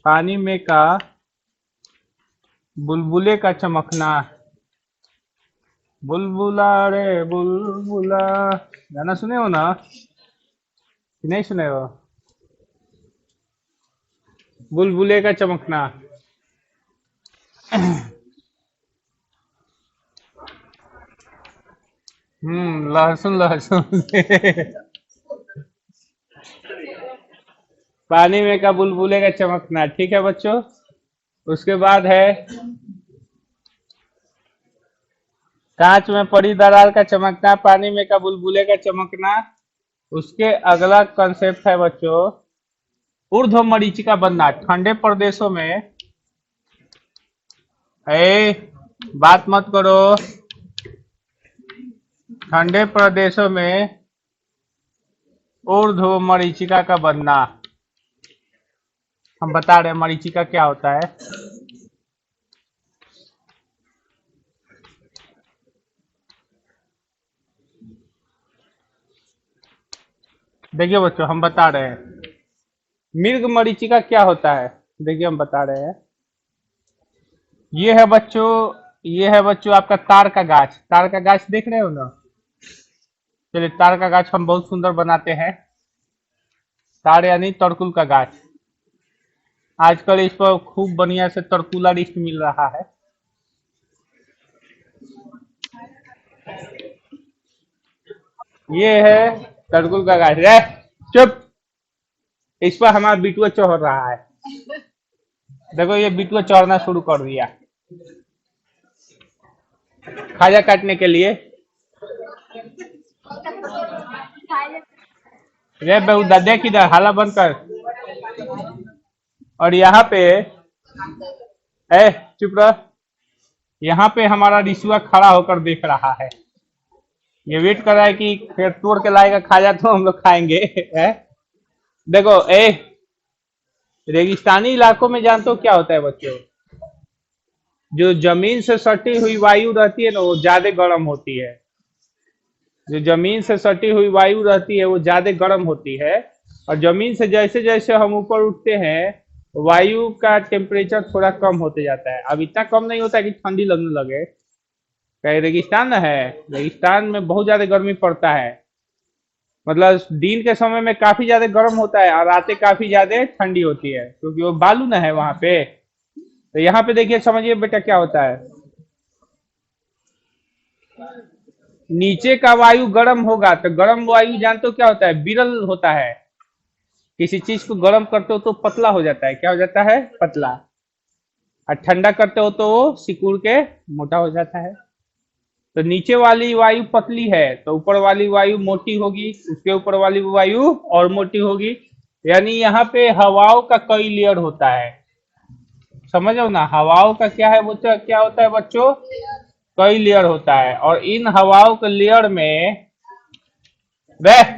पानी में का बुलबुले का चमकना। बुलबुला रे बुलबुला, गाना सुने हो ना कि नहीं सुने हो? बुलबुले का चमकना। लहसुन लहसुन पानी में का बुलबुले का चमकना। ठीक है बच्चों। उसके बाद है कांच में पड़ी दरार का चमकना, पानी में का बुलबुले का चमकना। उसके अगला कंसेप्ट है बच्चों ऊर्ध्व मरीचिका बनना। ठंडे प्रदेशों में, ए बात मत करो, ठंडे प्रदेशों में ऊर्ध्व मरीचिका का बनना। हम बता रहे हैं मरीचिका क्या होता है। देखिए बच्चों हम बता रहे हैं मृग मरीचिका क्या होता है। देखिए हम बता रहे हैं, ये है बच्चों, ये है बच्चों आपका तार का गाछ। तार का गाछ देख रहे हो ना। चलिए तार का गाछ हम बहुत सुंदर बनाते हैं। तार यानी तरकुल का गाछ। आजकल इस पर खूब बढ़िया से तरकुला लिस्ट मिल रहा है। ये है तरकुल का गाछ। रे चुप, इस पर हमारा बिटुआ चढ़ रहा है। देखो ये बिटुआ चढ़ना शुरू कर दिया खाजा काटने के लिए। रे बेहुदा देख इधर, हाला बंद कर। और यहाँ पे है, चुप रह। यहाँ पे हमारा रिसुआ खड़ा होकर देख रहा है। ये वेट कर रहा है कि फिर तोड़ के लाएगा खाजा तो हम लोग खाएंगे। है देखो रेगिस्तानी इलाकों में जानते हो क्या होता है बच्चों, जो जमीन से सटी हुई वायु रहती है ना वो ज्यादा गर्म होती है। जो जमीन से सटी हुई वायु रहती है वो ज्यादा गर्म होती है। और जमीन से जैसे जैसे हम ऊपर उठते हैं वायु का टेम्परेचर थोड़ा कम होते जाता है। अब इतना कम नहीं होता है कि ठंडी लगने लगे। कहीं रेगिस्तान ना है, रेगिस्तान में बहुत ज्यादा गर्मी पड़ता है। मतलब दिन के समय में काफी ज्यादा गर्म होता है और रातें काफी ज्यादा ठंडी होती है क्योंकि वो बालू ना है वहां पे। तो यहाँ पे देखिए समझिए बेटा क्या होता है। नीचे का वायु गर्म होगा तो गर्म वायु जानते हो क्या होता है, विरल होता है। किसी चीज को गर्म करते हो तो पतला हो जाता है। क्या हो जाता है, पतला। और ठंडा करते हो तो वो सिकुड़ के मोटा हो जाता है। तो नीचे वाली वायु पतली है तो ऊपर वाली वायु मोटी होगी, उसके ऊपर वाली वायु और मोटी होगी। यानी यहाँ पे हवाओं का कई लेयर होता है। समझो ना, हवाओं का क्या है बच्चों, क्या होता है बच्चों, कई लेयर होता है। और इन हवाओं के लेयर में वह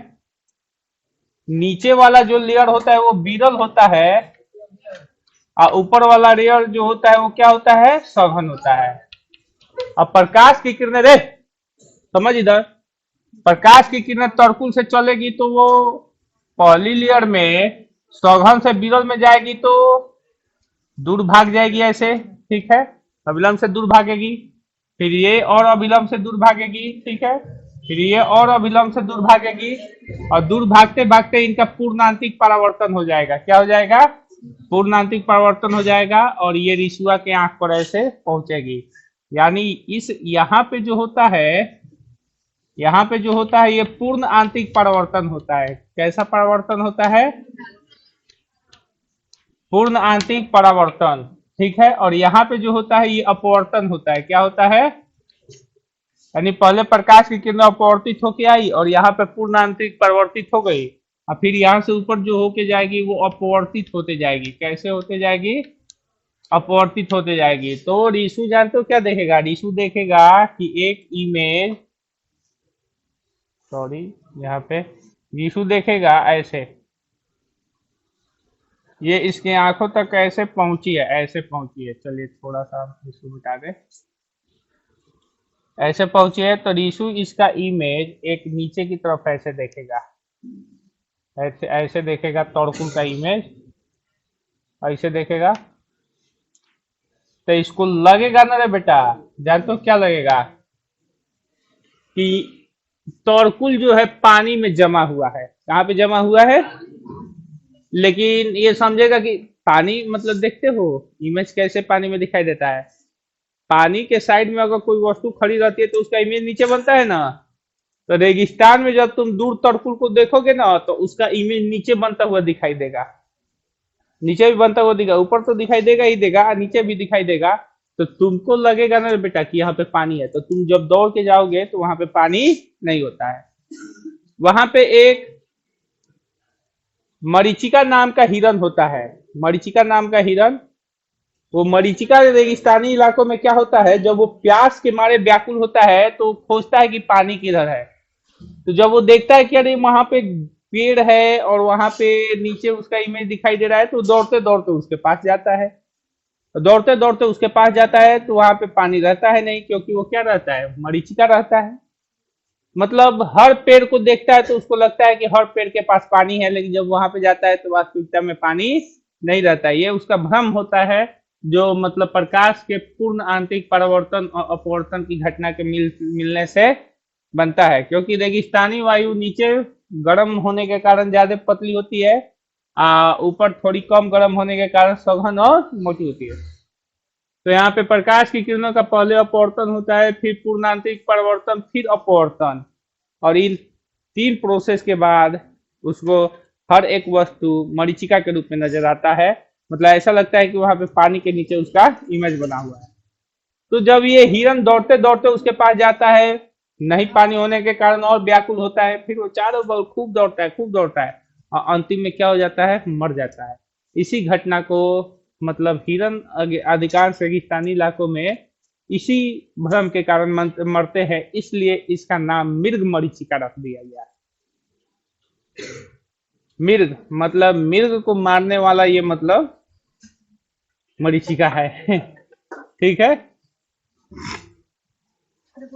नीचे वाला जो लेयर होता है वो विरल होता है और ऊपर वाला लेयर जो होता है वो क्या होता है, सघन होता है। अब प्रकाश की किरणें रे समझ इधर, प्रकाश की किरणें तरकुल से चलेगी तो वो पहली लेयर में सघन से विरल में जाएगी तो दूर भाग जाएगी ऐसे, ठीक है, अविलंब से दूर भागेगी। फिर ये और अविलंब से दूर भागेगी, ठीक है, फिर ये और अविलंब से दूर भागेगी। और दूर भागते भागते इनका पूर्णांतिक परावर्तन हो जाएगा। क्या हो जाएगा, पूर्णांतिक परावर्तन हो जाएगा और ये रिसुआ के आंख पर ऐसे पहुंचेगी। यानी इस यहाँ पे जो होता है, यहाँ पे जो होता है ये पूर्ण आंतरिक परावर्तन होता है। कैसा परावर्तन होता है, पूर्ण आंतरिक परावर्तन, ठीक है। और यहाँ पे जो होता है ये अपवर्तन होता है। क्या होता है, यानी पहले प्रकाश की किरण अपवर्तित होके आई और यहाँ पे पूर्ण आंतरिक परिवर्तित हो गई और फिर यहाँ से ऊपर जो होके जाएगी वो अपवर्तित होते जाएगी। कैसे होते जाएगी, अपवर्तित होते जाएगी। तो रीशु जानते हो क्या देखेगा, रीशु देखेगा कि एक इमेज, सॉरी यहाँ पे रीशु देखेगा ऐसे, ये इसके आंखों तक ऐसे पहुंची है, ऐसे पहुंची है। चलिए थोड़ा सा रीशु मिटा दे, ऐसे पहुंची है तो रीशु इसका इमेज एक नीचे की तरफ ऐसे देखेगा, ऐसे ऐसे देखेगा तौरकुल का इमेज, ऐसे देखेगा। तो इसको लगेगा ना रे बेटा, जानते हो क्या लगेगा कि तौरकुल जो है पानी में जमा हुआ है। कहाँ पे जमा हुआ है, लेकिन ये समझेगा कि पानी मतलब देखते हो इमेज कैसे पानी में दिखाई देता है। पानी के साइड में अगर कोई वस्तु खड़ी रहती है तो उसका इमेज नीचे बनता है ना। तो रेगिस्तान में जब तुम दूर तड़कुल को देखोगे ना तो उसका इमेज नीचे बनता हुआ दिखाई देगा। नीचे भी बनता हुआ दिखेगा, ऊपर तो दिखाई देगा ही देगा, नीचे भी दिखाई देगा। तो तुमको लगेगा ना बेटा कि यहाँ पे पानी है, तो तुम जब दौड़ के जाओगे तो वहां पे पानी नहीं होता है। वहां पे एक मरीचिका नाम का हिरन होता है। मरीचिका नाम का हिरन, वो मरीचिका रेगिस्तानी इलाकों में क्या होता है, जब वो प्यास के मारे व्याकुल होता है तो खोजता है कि पानी किधर है। तो जब वो देखता है कि अरे वहां पे पेड़ है और वहां पे नीचे उसका इमेज दिखाई दे रहा है, तो दौड़ते दौड़ते उसके पास जाता है। तो दौड़ते दौड़ते उसके पास जाता है तो वहां पे पानी रहता है नहीं, क्योंकि वो क्या रहता है, मरीचिका रहता है। मतलब हर पेड़ को देखता है तो उसको लगता है कि हर पेड़ के पास पानी है, लेकिन जब वहां पे जाता है तो वास्तविकता में पानी नहीं रहता है। ये उसका भ्रम होता है, जो मतलब प्रकाश के पूर्ण आंतरिक परावर्तन और अपवर्तन की घटना के मिलने से बनता है। क्योंकि रेगिस्तानी वायु नीचे गर्म होने के कारण ज्यादा पतली होती है, ऊपर थोड़ी कम गर्म होने के कारण सघन और मोटी होती है। तो यहाँ पे प्रकाश की किरणों का पहले अपवर्तन होता है, फिर पूर्णांतरिक परावर्तन, फिर अपवर्तन। और इन तीन प्रोसेस के बाद उसको हर एक वस्तु मरीचिका के रूप में नजर आता है। मतलब ऐसा लगता है कि वहां पे पानी के नीचे उसका इमेज बना हुआ है। तो जब ये हिरन दौड़ते दौड़ते उसके पास जाता है, नहीं पानी होने के कारण और व्याकुल होता है, फिर वो चारों बल खूब दौड़ता है, खूब दौड़ता है, और अंतिम में क्या हो जाता है, मर जाता है। इसी घटना को मतलब हिरन अधिकांश रेगिस्तानी इलाकों में इसी भ्रम के कारण मरते हैं, इसलिए इसका नाम मृग मरीचिका रख दिया गया है। मृग मतलब मृग को मारने वाला, ये मतलब मरीचिका है। ठीक है।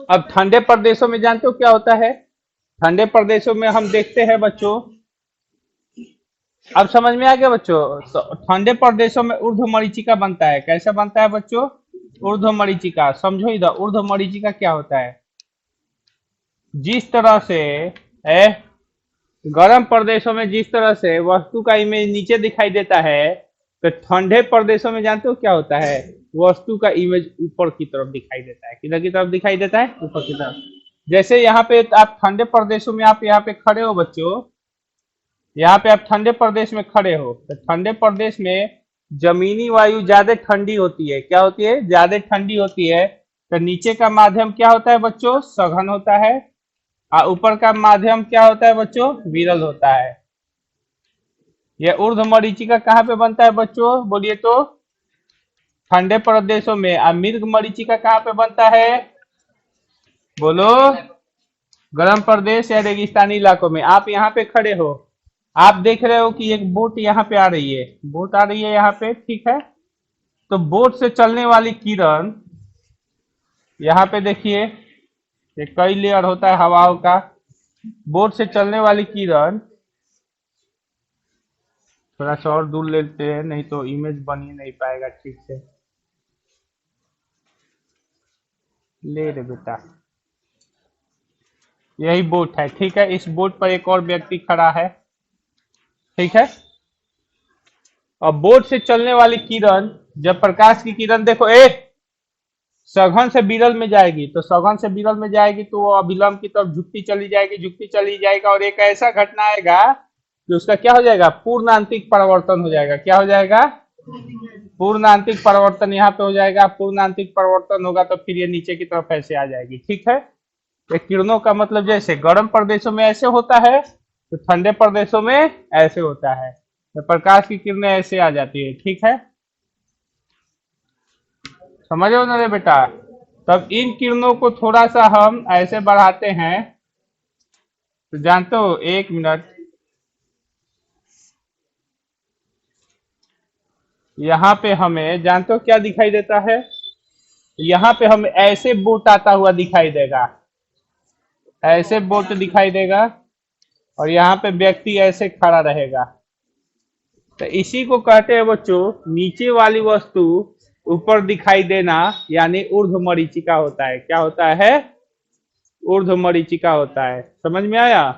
अब ठंडे प्रदेशों में जानते हो क्या होता है? ठंडे प्रदेशों में हम देखते हैं बच्चों, अब समझ में आ गया बच्चों? तो ठंडे प्रदेशों में ऊर्ध्व मरीचिका बनता है। कैसे बनता है बच्चों? ऊर्ध्व मरीचिका समझो इधर, ऊर्ध्व मरीचिका क्या होता है? जिस तरह से ए, गर्म प्रदेशों में जिस तरह से वस्तु का इमेज नीचे दिखाई देता है, तो ठंडे प्रदेशों में जानते हो क्या होता है? वस्तु का इमेज ऊपर की तरफ दिखाई देता है। किधर की तरफ दिखाई देता है? ऊपर की तरफ। जैसे यहाँ पे आप ठंडे प्रदेशों में आप यहाँ पे खड़े हो बच्चों, यहाँ पे आप ठंडे प्रदेश में खड़े हो, तो ठंडे प्रदेश में जमीनी वायु ज्यादा ठंडी होती है। क्या होती है? ज्यादा ठंडी होती है। तो नीचे का माध्यम क्या होता है बच्चों? सघन होता है। और ऊपर का माध्यम क्या होता है बच्चों? विरल होता है। यह ऊर्ध्व मरीचिका कहाँ पे बनता है बच्चों? बोलिए तो। ठंडे प्रदेशों में। और मृग मरीचिका कहाँ पे बनता है? बोलो। गर्म प्रदेश या रेगिस्तानी इलाकों में। आप यहाँ पे खड़े हो, आप देख रहे हो कि एक बोट यहाँ पे आ रही है, बोट आ रही है यहाँ पे, ठीक है। तो बोट से चलने वाली किरण, यहाँ पे देखिए, ये कई लेयर होता है हवाओं का। बोट से चलने वाली किरण, थोड़ा सा और दूर लेते हैं, नहीं तो इमेज बन ही नहीं पाएगा ठीक से। ले रे बेटा, यही बोट है, ठीक है। इस बोट पर एक और व्यक्ति खड़ा है, ठीक है। और बोट से चलने वाली किरण, जब प्रकाश की किरण देखो, सघन से विरल में जाएगी, तो सघन से विरल में जाएगी तो वो अभिलंब की तरफ झुकती चली जाएगी, झुकती चली जाएगा, और एक ऐसा घटना आएगा कि उसका क्या हो जाएगा? पूर्ण आंतरिक परिवर्तन हो जाएगा। क्या हो जाएगा? पूर्ण आंतरिक परिवर्तन यहाँ पे हो जाएगा। पूर्ण आंतरिक परिवर्तन होगा तो फिर ये नीचे की तरफ ऐसे आ जाएगी, ठीक है। ये किरणों का मतलब जैसे गर्म प्रदेशों में ऐसे होता है, तो ठंडे प्रदेशों में ऐसे होता है। तो प्रकाश की किरणें ऐसे आ जाती है, ठीक है। समझ रहे हो ना रे बेटा? तब इन किरणों को थोड़ा सा हम ऐसे बढ़ाते हैं, तो जानते हो, एक मिनट, यहाँ पे हमें जानते हो क्या दिखाई देता है? यहाँ पे हमें ऐसे बोट आता हुआ दिखाई देगा, ऐसे बोट दिखाई देगा, और यहाँ पे व्यक्ति ऐसे खड़ा रहेगा। तो इसी को कहते हैं बच्चों, नीचे वाली वस्तु ऊपर दिखाई देना, यानी ऊर्ध्व मरीचिका होता है। क्या होता है? ऊर्ध्व मरीचिका होता है। समझ में आया?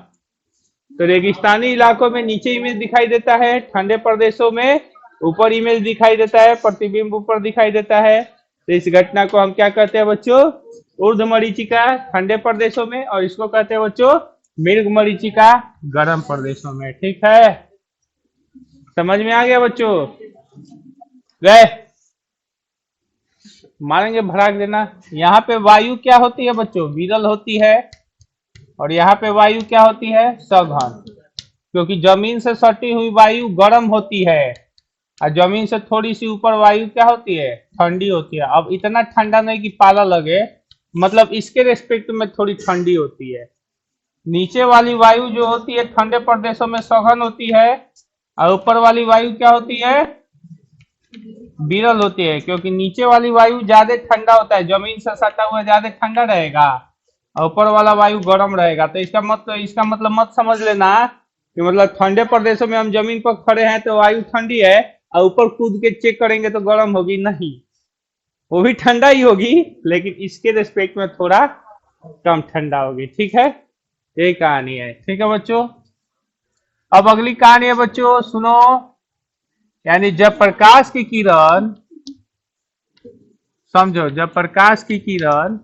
तो रेगिस्तानी इलाकों में नीचे इमेज दिखाई देता है, ठंडे प्रदेशों में ऊपर इमेज दिखाई देता है, प्रतिबिंब ऊपर दिखाई देता है। तो इस घटना को हम क्या कहते हैं बच्चों? ऊर्ध्व मरीचिका ठंडे प्रदेशों में, और इसको कहते हैं बच्चों मृग मरीचिका गर्म प्रदेशों में, ठीक है। समझ में आ गया बच्चों? गए? मारेंगे भड़ाक देना। यहाँ पे वायु क्या होती है बच्चों? विरल होती है। और यहाँ पे वायु क्या होती है? सघन। क्योंकि जमीन से सटी हुई वायु गर्म होती है और जमीन से थोड़ी सी ऊपर वायु क्या होती है? ठंडी होती है। अब इतना ठंडा नहीं कि पाला लगे, मतलब इसके रेस्पेक्ट में थोड़ी ठंडी होती है। नीचे वाली वायु जो होती है ठंडे प्रदेशों में सघन होती है और ऊपर वाली वायु क्या होती है? विरल होती है। क्योंकि नीचे वाली वायु ज्यादा ठंडा होता है, जमीन से सटा हुआ ज्यादा ठंडा रहेगा और ऊपर वाला वायु गर्म रहेगा। तो इसका मतलब मत समझ लेना कि मतलब ठंडे प्रदेशों में हम जमीन पर खड़े हैं तो वायु ठंडी है और ऊपर कूद के चेक करेंगे तो गर्म होगी, नहीं, वो भी ठंडा ही होगी लेकिन इसके रिस्पेक्ट में थोड़ा कम ठंडा होगी। ठीक है, यही कहानी है। ठीक है बच्चों, अब अगली कहानी है बच्चों, सुनो। यानी जब प्रकाश की किरण, समझो, जब प्रकाश की किरण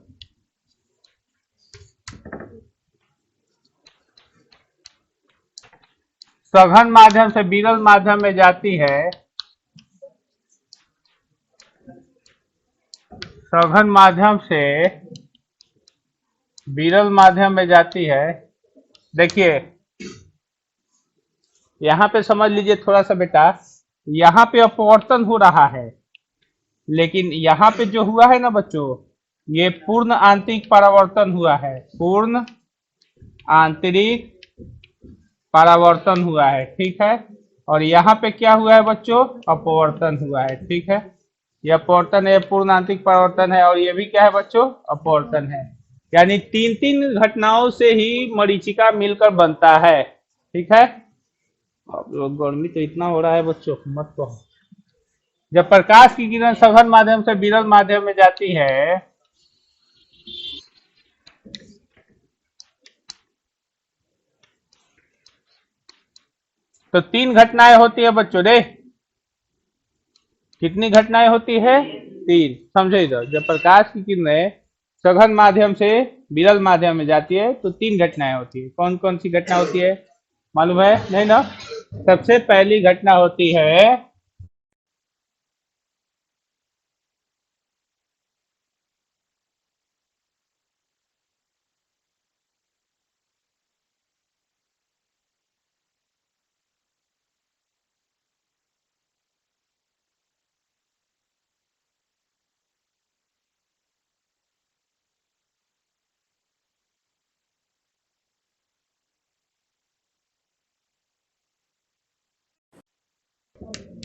सघन माध्यम से विरल माध्यम में जाती है, सघन माध्यम से विरल माध्यम में जाती है। देखिए यहाँ पे समझ लीजिए थोड़ा सा बेटा, यहाँ पे अपवर्तन हो रहा है, लेकिन यहाँ पे जो हुआ है ना बच्चों, ये पूर्ण आंतरिक परावर्तन हुआ है। पूर्ण आंतरिक परावर्तन हुआ है। ठीक है, और यहाँ पे क्या हुआ है बच्चों? अपवर्तन हुआ है। ठीक है, यह अपवर्तन है, पूर्ण आंतरिक परावर्तन है, और ये भी क्या है बच्चों? अपवर्तन है। यानी तीन तीन घटनाओं से ही मरीचिका मिलकर बनता है। ठीक है, अब लोग गर्मी तो इतना हो रहा है बच्चों मत कहो। जब प्रकाश की किरण सघन माध्यम से विरल माध्यम में जाती है, तो तीन घटनाएं होती है बच्चों। दे कितनी घटनाएं होती है? तीन। समझो इधर, जब प्रकाश की किरणें सघन माध्यम से विरल माध्यम में जाती है तो तीन घटनाएं होती है। कौन कौन सी घटना होती है मालूम है? नहीं ना? सबसे पहली घटना होती है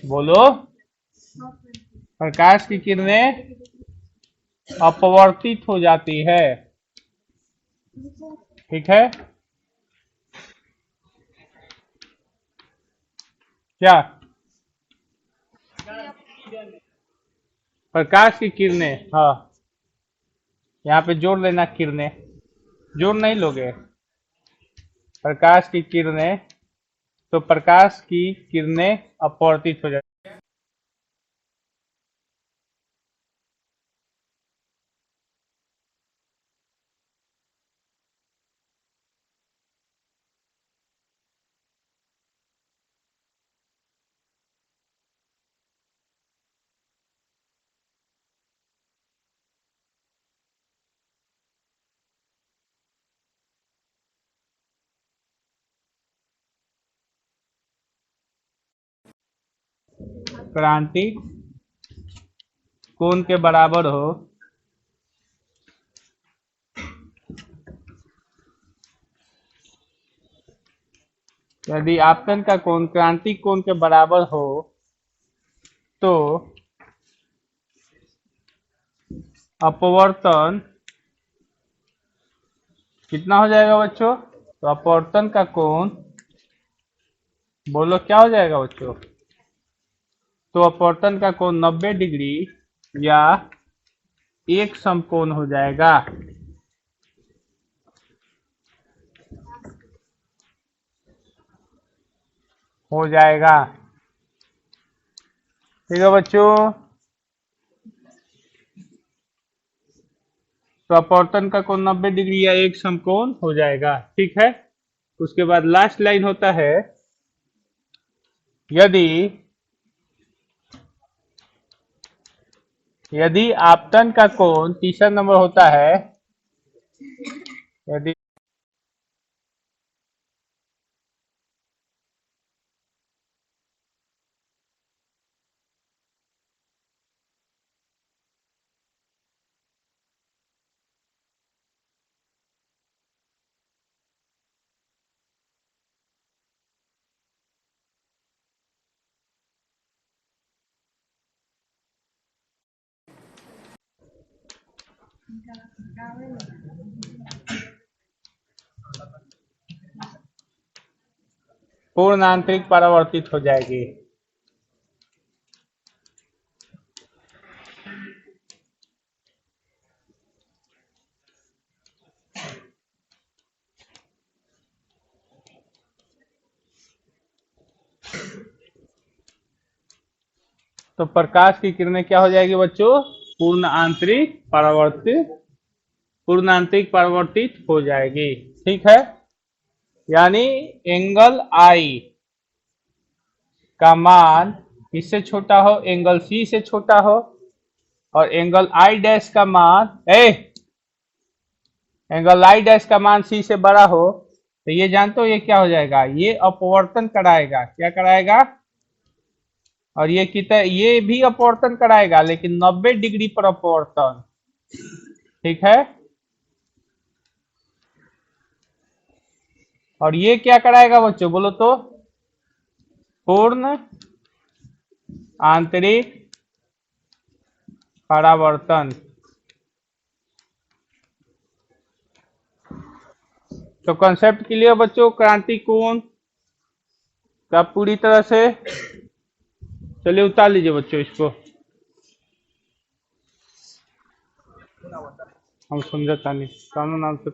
बोलो, प्रकाश की किरणें अपवर्तित हो जाती है। ठीक है, क्या? प्रकाश की किरणें, हाँ, यहाँ पे जोड़ लेना किरणें, जोड़ नहीं लोगे? प्रकाश की किरणें, तो प्रकाश की किरणें अपवर्तित हो जाती क्रांति कोण के बराबर हो यदि आपतन का कोण क्रांति कोण के बराबर हो तो अपवर्तन कितना हो जाएगा बच्चों? तो अपवर्तन का कोण, बोलो क्या हो जाएगा बच्चों? तो अपवर्तन का कोण 90 डिग्री या एक समकोण हो जाएगा। हो जाएगा। ठीक है बच्चों, तो अपवर्तन का कोण 90 डिग्री या एक समकोण हो जाएगा। ठीक है, उसके बाद लास्ट लाइन होता है, यदि यदि आपतन का कोण तीसरा नंबर होता है, यदि पूर्ण आंतरिक परावर्तित हो जाएगी। तो प्रकाश की किरणें क्या हो जाएगी बच्चों? पूर्ण आंतरिक परावर्तित, पूर्ण आंतरिक परावर्तित हो जाएगी। ठीक है, यानी एंगल आई का मान किससे छोटा हो? एंगल सी से छोटा हो, और एंगल आई डैश का मान एंगल आई डैश का मान सी से बड़ा हो, तो ये जानते हो ये क्या हो जाएगा? ये अपवर्तन कराएगा। क्या कराएगा? और ये कितना, ये भी अपवर्तन कराएगा लेकिन 90 डिग्री पर अपवर्तन। ठीक है, और ये क्या कराएगा बच्चों बोलो तो? पूर्ण आंतरिक परावर्तन। तो कॉन्सेप्ट क्लियर बच्चों? क्रांति कोण का पूरी तरह से। चलिए उतार लीजिए बच्चों इसको, हम समझता नहीं कानून नाम से